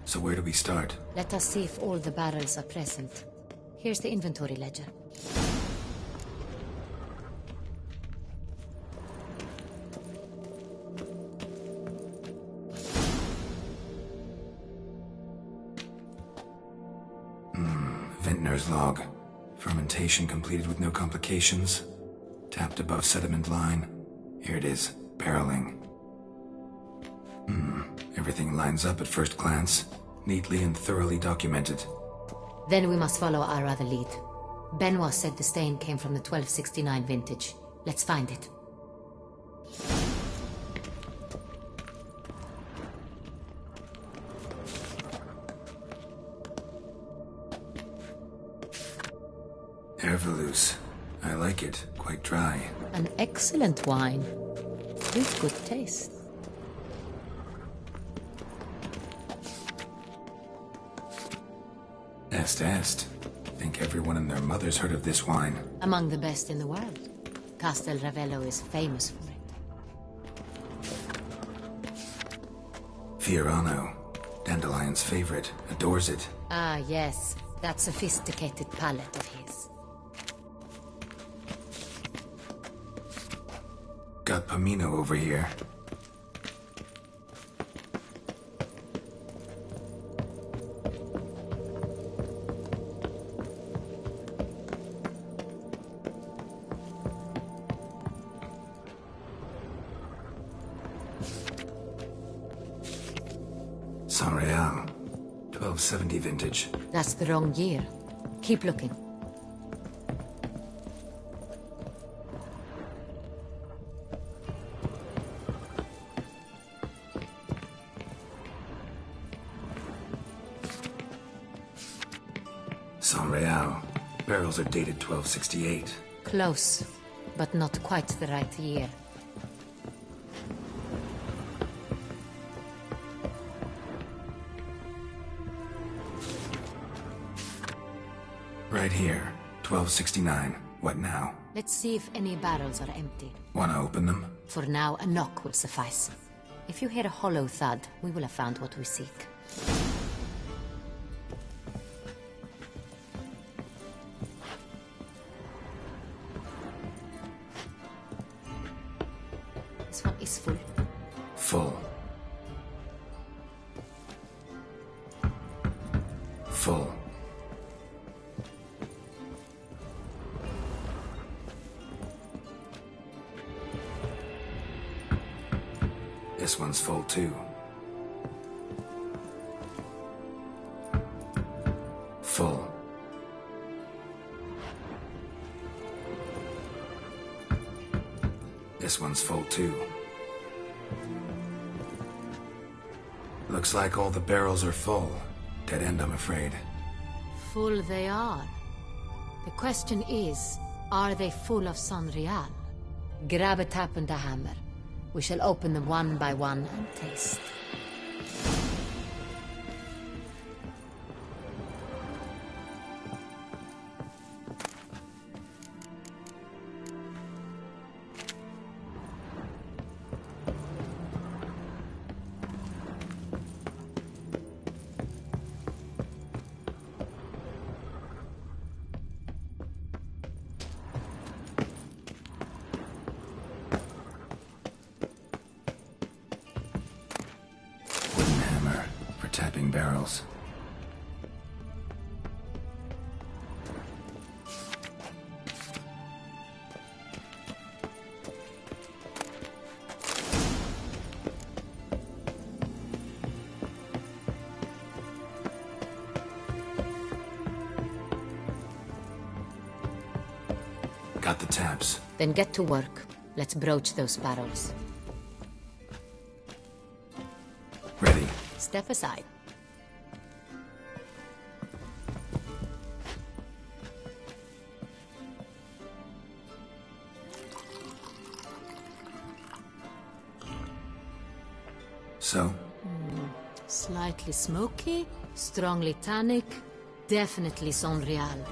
So where do we start? Let us see if all the barrels are present. Here's the inventory ledger. Vintner's log. Fermentation completed with no complications. Tapped above sediment line. Here it is. Barreling. Everything lines up at first glance. Neatly and thoroughly documented. Then we must follow our other lead. Benoit said the stain came from the 1269 vintage. Let's find it. Herveloos. I like it. Quite dry. An excellent wine. With good taste. Est. Think everyone and their mother's heard of this wine. Among the best in the world. Castel Ravello is famous for it. Fiorano. Dandelion's favorite. Adores it. Ah, yes. That sophisticated palate of his. Got Pomino over here. San Real. 1270 vintage. That's the wrong year. Keep looking. San Real. Barrels are dated 1268. Close, but not quite the right year. Right here. 1269. What now? Let's see if any barrels are empty. Wanna open them? For now, a knock will suffice. If you hear a hollow thud, we will have found what we seek. This one is full. Full. Full. This one's full too. Full. This one's full too. Looks like all the barrels are full. Dead end, I'm afraid. Full they are. The question is, are they full of San Real? Grab a tap and a hammer. We shall open them one by one and taste. Tapping barrels. Got the taps. Then get to work. Let's broach those barrels. step aside. So? Slightly smoky, strongly tannic, definitely Sonreal.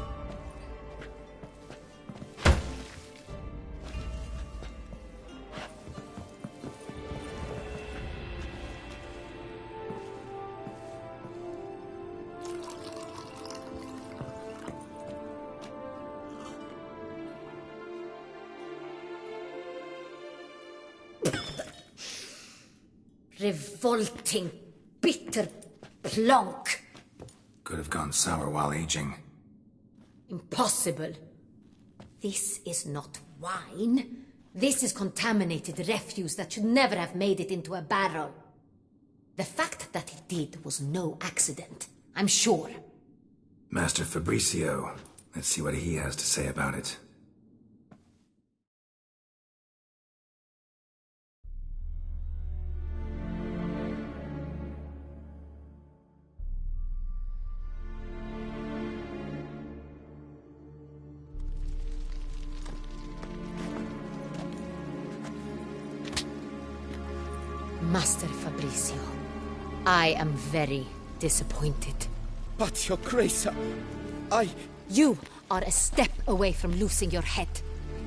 Revolting, bitter plonk. Could have gone sour while aging. Impossible. This is not wine. This is contaminated refuse that should never have made it into a barrel. The fact that it did was no accident, I'm sure. Master Fabricio. Let's see what he has to say about it. Master Fabricio, I am very disappointed. But, Your Grace, You are a step away from losing your head.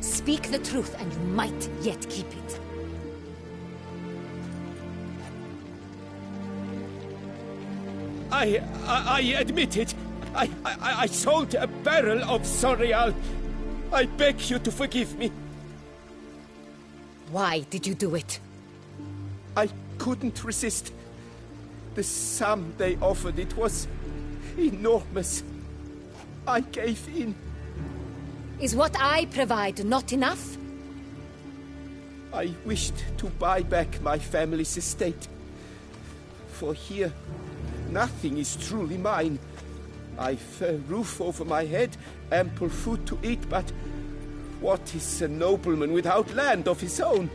Speak the truth and you might yet keep it. I admit it. I sold a barrel of Sonreal. I beg you to forgive me. Why did you do it? I couldn't resist. The sum they offered, it was enormous. I gave in. Is what I provide not enough? I wished to buy back my family's estate. For here, nothing is truly mine. I've a roof over my head, ample food to eat, but what is a nobleman without land of his own?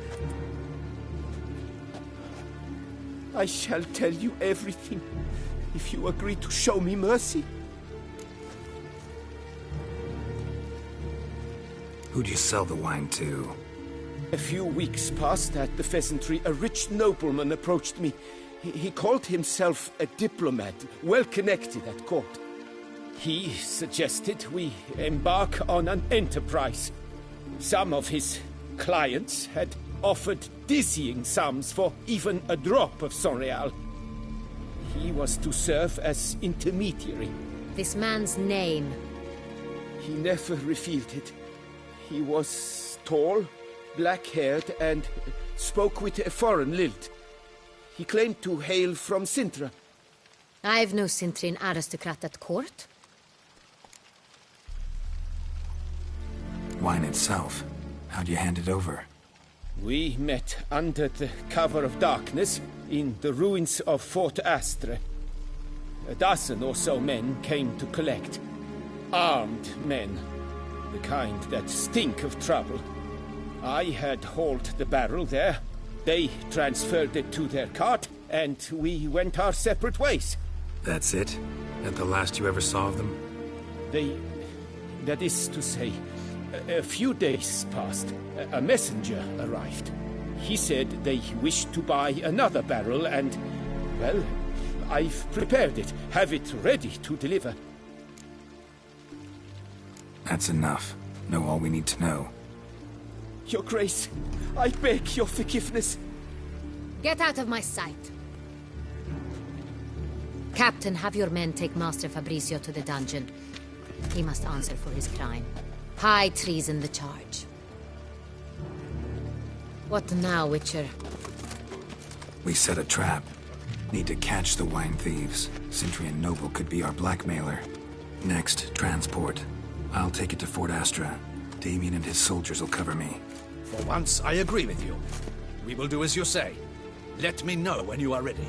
I shall tell you everything, if you agree to show me mercy. Who'd you sell the wine to? A few weeks past at the Pheasantry, a rich nobleman approached me. He called himself a diplomat, well connected at court. He suggested we embark on an enterprise. Some of his clients had offered dizzying sums for even a drop of Sonreal. He was to serve as intermediary. This man's name? He never revealed it. He was tall, black-haired, and spoke with a foreign lilt. He claimed to hail from Sintra. I've no Sintrian aristocrat at court. Wine itself. How'd you hand it over? We met under the cover of darkness in the ruins of Fort Astre. A dozen or so men came to collect. Armed men. The kind that stink of trouble. I had hauled the barrel there. They transferred it to their cart, and we went our separate ways. That's it? That the last you ever saw of them? That is to say, a few days passed. A messenger arrived. He said they wished to buy another barrel and, well, I've prepared it. Have it ready to deliver. That's enough. Know all we need to know. Your Grace, I beg your forgiveness. Get out of my sight. Captain, have your men take Master Fabricio to the dungeon. He must answer for his crime. High treason the charge. What now, Witcher? We set a trap. Need to catch the wine thieves. Sintrian Noble could be our blackmailer. Next, transport. I'll take it to Fort Astra. Damien and his soldiers will cover me. For once, I agree with you. We will do as you say. Let me know when you are ready.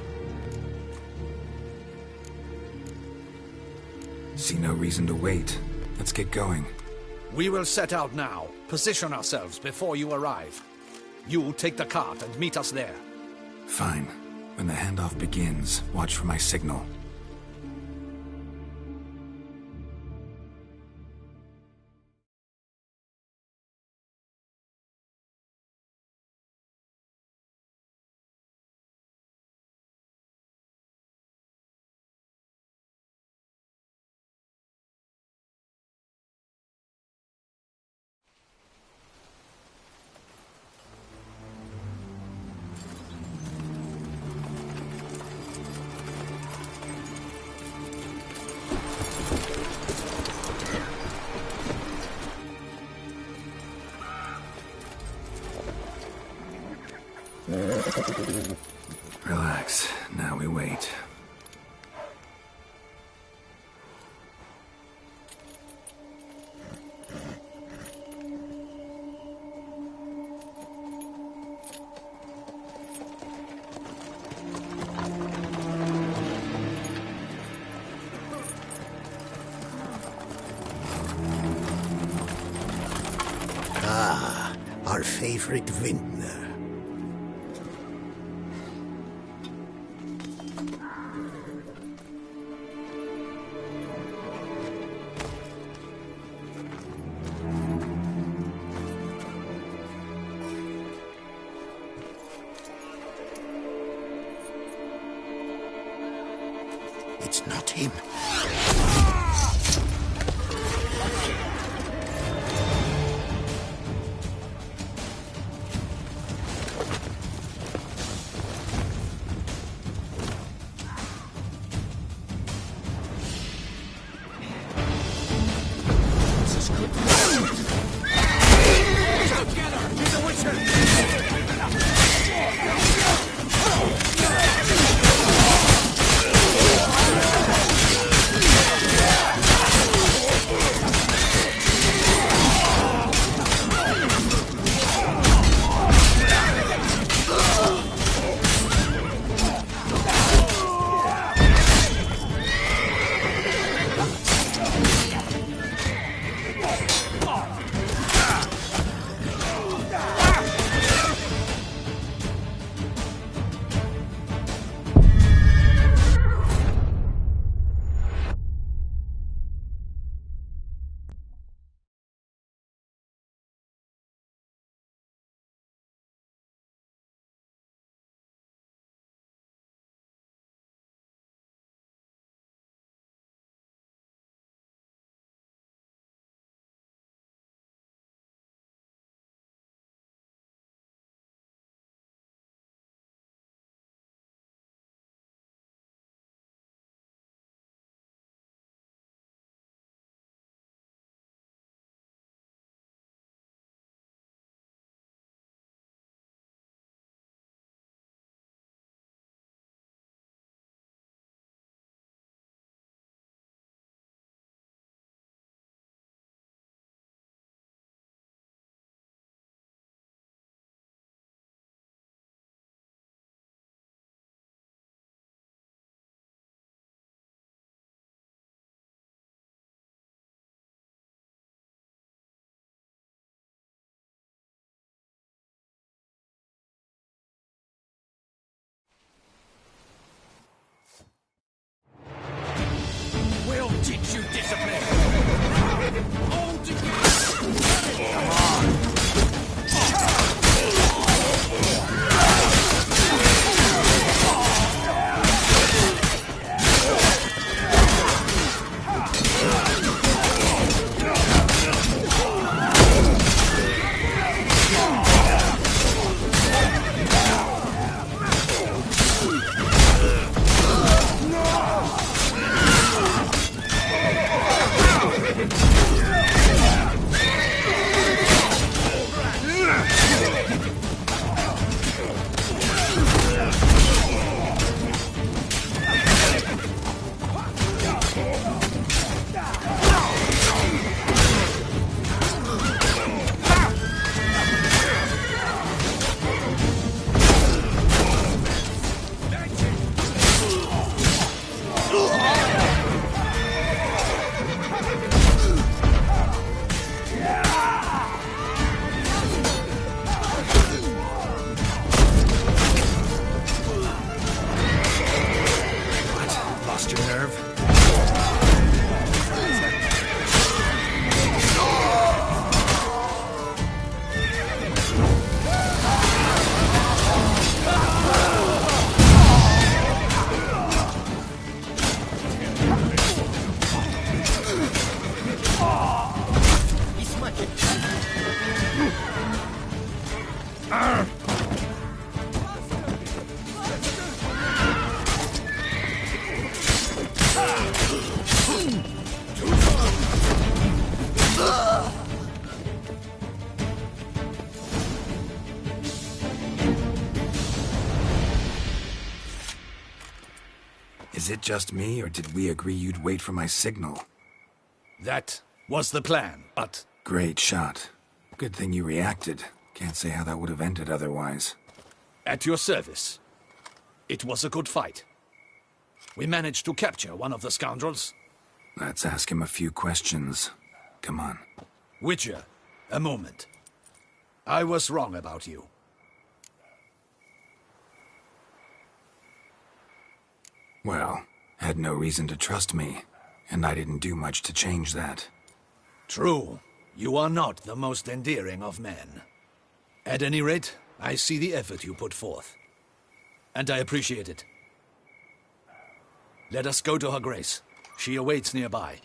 See no reason to wait. Let's get going. We will set out now. Position ourselves before you arrive. You take the cart and meet us there. Fine. When the handoff begins, watch for my signal. Relax. Now we wait. Ah, our favorite vintner. It's not him. Together! He's a witcher! Is it just me, or did we agree you'd wait for my signal? That was the plan, but... Great shot. Good thing you reacted. Can't say how that would have ended otherwise. At your service. It was a good fight. We managed to capture one of the scoundrels. Let's ask him a few questions. Come on. Witcher, a moment. I was wrong about you. Well, had no reason to trust me, and I didn't do much to change that. True. You are not the most endearing of men. At any rate, I see the effort you put forth. And I appreciate it. Let us go to her grace. She awaits nearby.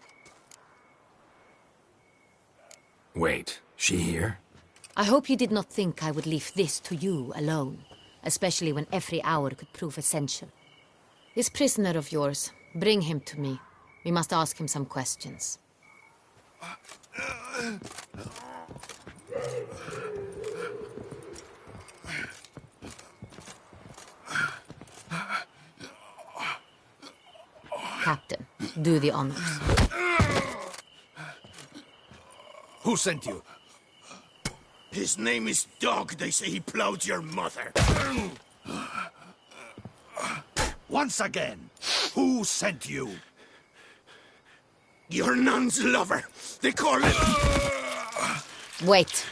Wait, she here? I hope you did not think I would leave this to you alone, especially when every hour could prove essential. This prisoner of yours, bring him to me. We must ask him some questions. Captain, do the honors. Who sent you? His name is Dog. They say he plowed your mother. Once again, who sent you? Your nun's lover. They call it... Wait.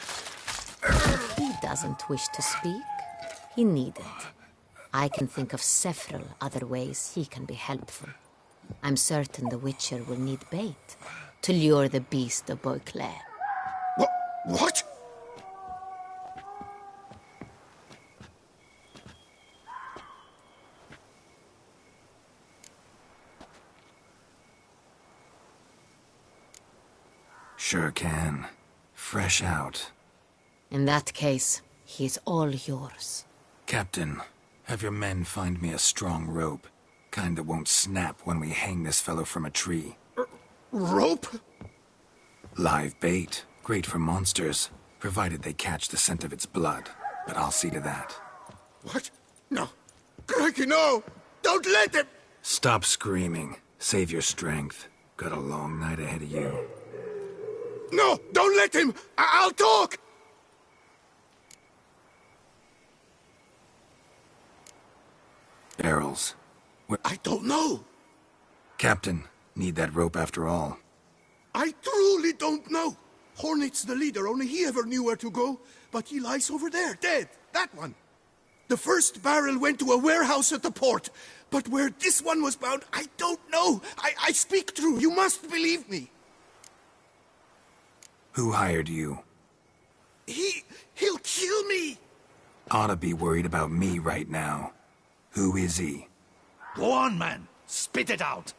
He doesn't wish to speak. He needn't. I can think of several other ways he can be helpful. I'm certain the Witcher will need bait to lure the beast of Beauclair. What? Sure can. Fresh out. In that case, he is all yours. Captain, have your men find me a strong rope. Kind that won't snap when we hang this fellow from a tree. Rope? Live bait. Great for monsters, provided they catch the scent of its blood. But I'll see to that. What? No. Crikey, no! Don't let him! Stop screaming. Save your strength. Got a long night ahead of you. No! Don't let him! I'll talk! Barrels. I don't know. Captain, need that rope after all. I truly don't know. Hornet's the leader, only he ever knew where to go. But he lies over there, dead. That one. The first barrel went to a warehouse at the port. But where this one was bound, I don't know. I speak true. You must believe me. Who hired you? He'll kill me. Oughta be worried about me right now. Who is he? Go on, man. Spit it out.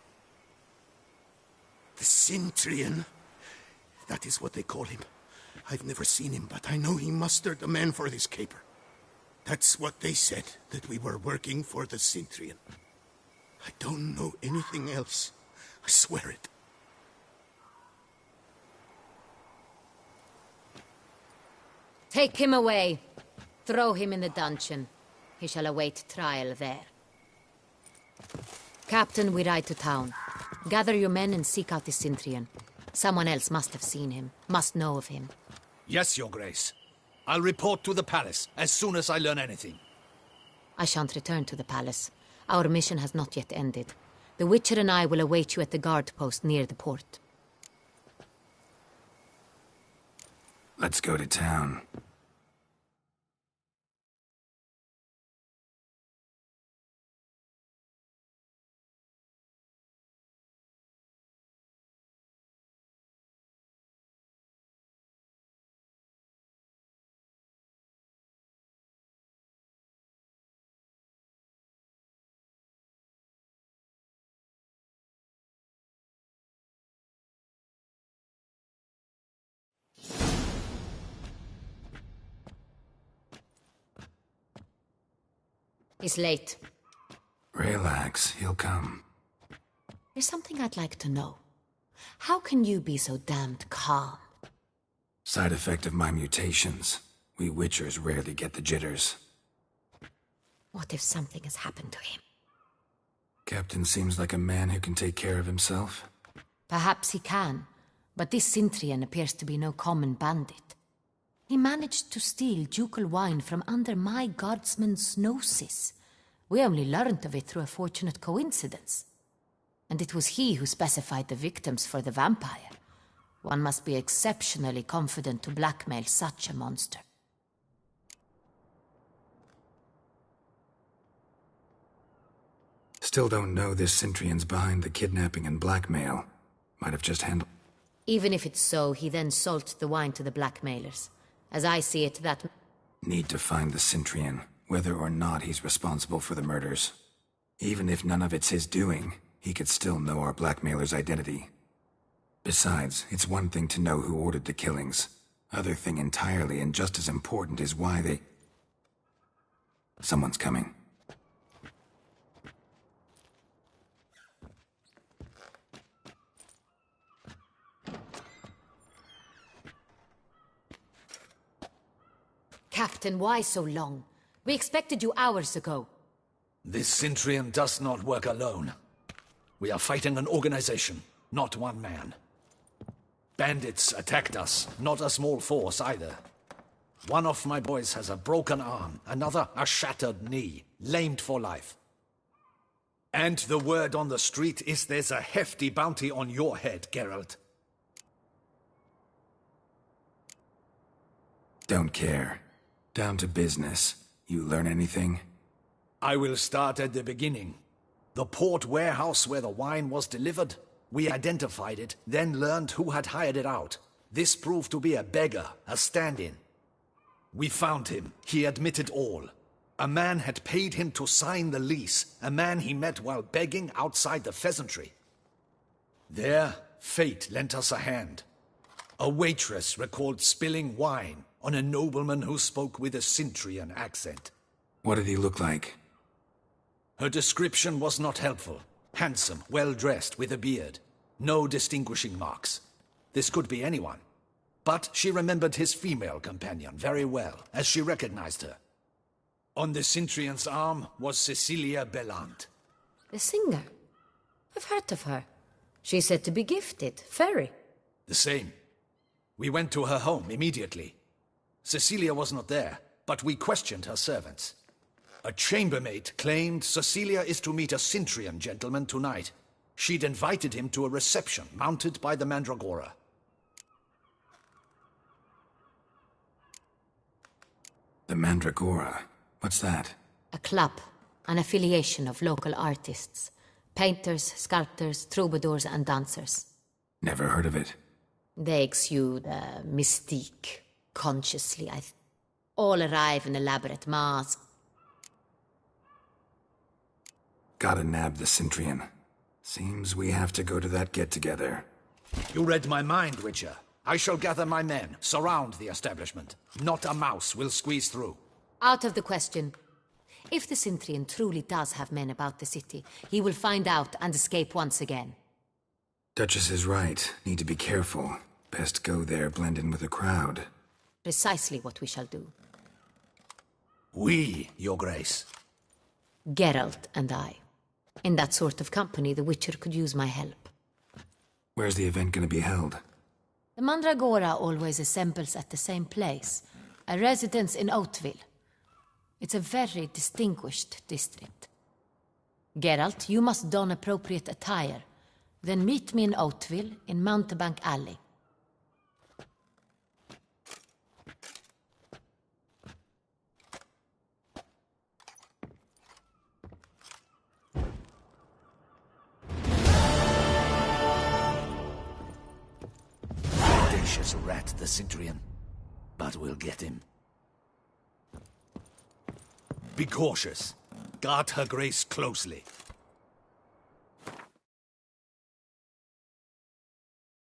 The Cintrian. That is what they call him. I've never seen him, but I know he mustered the men for this caper. That's what they said, that we were working for the Cintrian. I don't know anything else. I swear it. Take him away. Throw him in the dungeon. He shall await trial there. Captain, we ride to town. Gather your men and seek out the Cintrian. Someone else must have seen him, must know of him. Yes, Your Grace. I'll report to the palace as soon as I learn anything. I shan't return to the palace. Our mission has not yet ended. The Witcher and I will await you at the guard post near the port. Let's go to town. He's late. Relax, he'll come. There's something I'd like to know. How can you be so damned calm? Side effect of my mutations. We Witchers rarely get the jitters. What if something has happened to him? Captain seems like a man who can take care of himself. Perhaps he can, but this Cintrian appears to be no common bandit. He managed to steal ducal wine from under my guardsman's noses. We only learned of it through a fortunate coincidence. And it was he who specified the victims for the vampire. One must be exceptionally confident to blackmail such a monster. Still don't know this Cintrian's behind the kidnapping and blackmail. Might have just handled... Even if it's so, he then sold the wine to the blackmailers. As I see it, that... Need to find the Cintrian, whether or not he's responsible for the murders. Even if none of it's his doing, he could still know our blackmailer's identity. Besides, it's one thing to know who ordered the killings. Other thing entirely, and just as important, is why they... Someone's coming. Captain, why so long? We expected you hours ago. This Cintrian does not work alone. We are fighting an organization, not one man. Bandits attacked us, not a small force either. One of my boys has a broken arm, another a shattered knee, lamed for life. And the word on the street is there's a hefty bounty on your head, Geralt. Don't care. Down to business. You learn anything? I will start at the beginning. The port warehouse where the wine was delivered, we identified it, then learned who had hired it out. This proved to be a beggar, a stand-in. We found him. He admitted all. A man had paid him to sign the lease, a man he met while begging outside the pheasantry. There, fate lent us a hand. A waitress recalled spilling wine on a nobleman who spoke with a Cintrian accent. What did he look like? Her description was not helpful. Handsome, well-dressed, with a beard. No distinguishing marks. This could be anyone. But she remembered his female companion very well, as she recognized her. On the Cintrian's arm was Cecilia Bellant. The singer? I've heard of her. She's said to be gifted, fairy. The same. We went to her home immediately. Cecilia was not there, but we questioned her servants. A chambermaid claimed Cecilia is to meet a Cintrian gentleman tonight. She'd invited him to a reception mounted by the Mandragora. The Mandragora? What's that? A club, an affiliation of local artists. Painters, sculptors, troubadours and dancers. Never heard of it. They exude a mystique, consciously. All arrive in elaborate masks. Gotta nab the Cintrian. Seems we have to go to that get-together. You read my mind, Witcher. I shall gather my men, surround the establishment. Not a mouse will squeeze through. Out of the question. If the Cintrian truly does have men about the city, he will find out and escape once again. Duchess is right. Need to be careful. Best go there, blend in with the crowd. Precisely what we shall do. We, Your Grace. Geralt and I. In that sort of company, the Witcher could use my help. Where's the event gonna be held? The Mandragora always assembles at the same place, a residence in Oatville. It's a very distinguished district. Geralt, you must don appropriate attire. Then meet me in Oatville, in Mountebank Alley. Audacious rat, the Cintrian. But we'll get him. Be cautious. Guard her grace closely.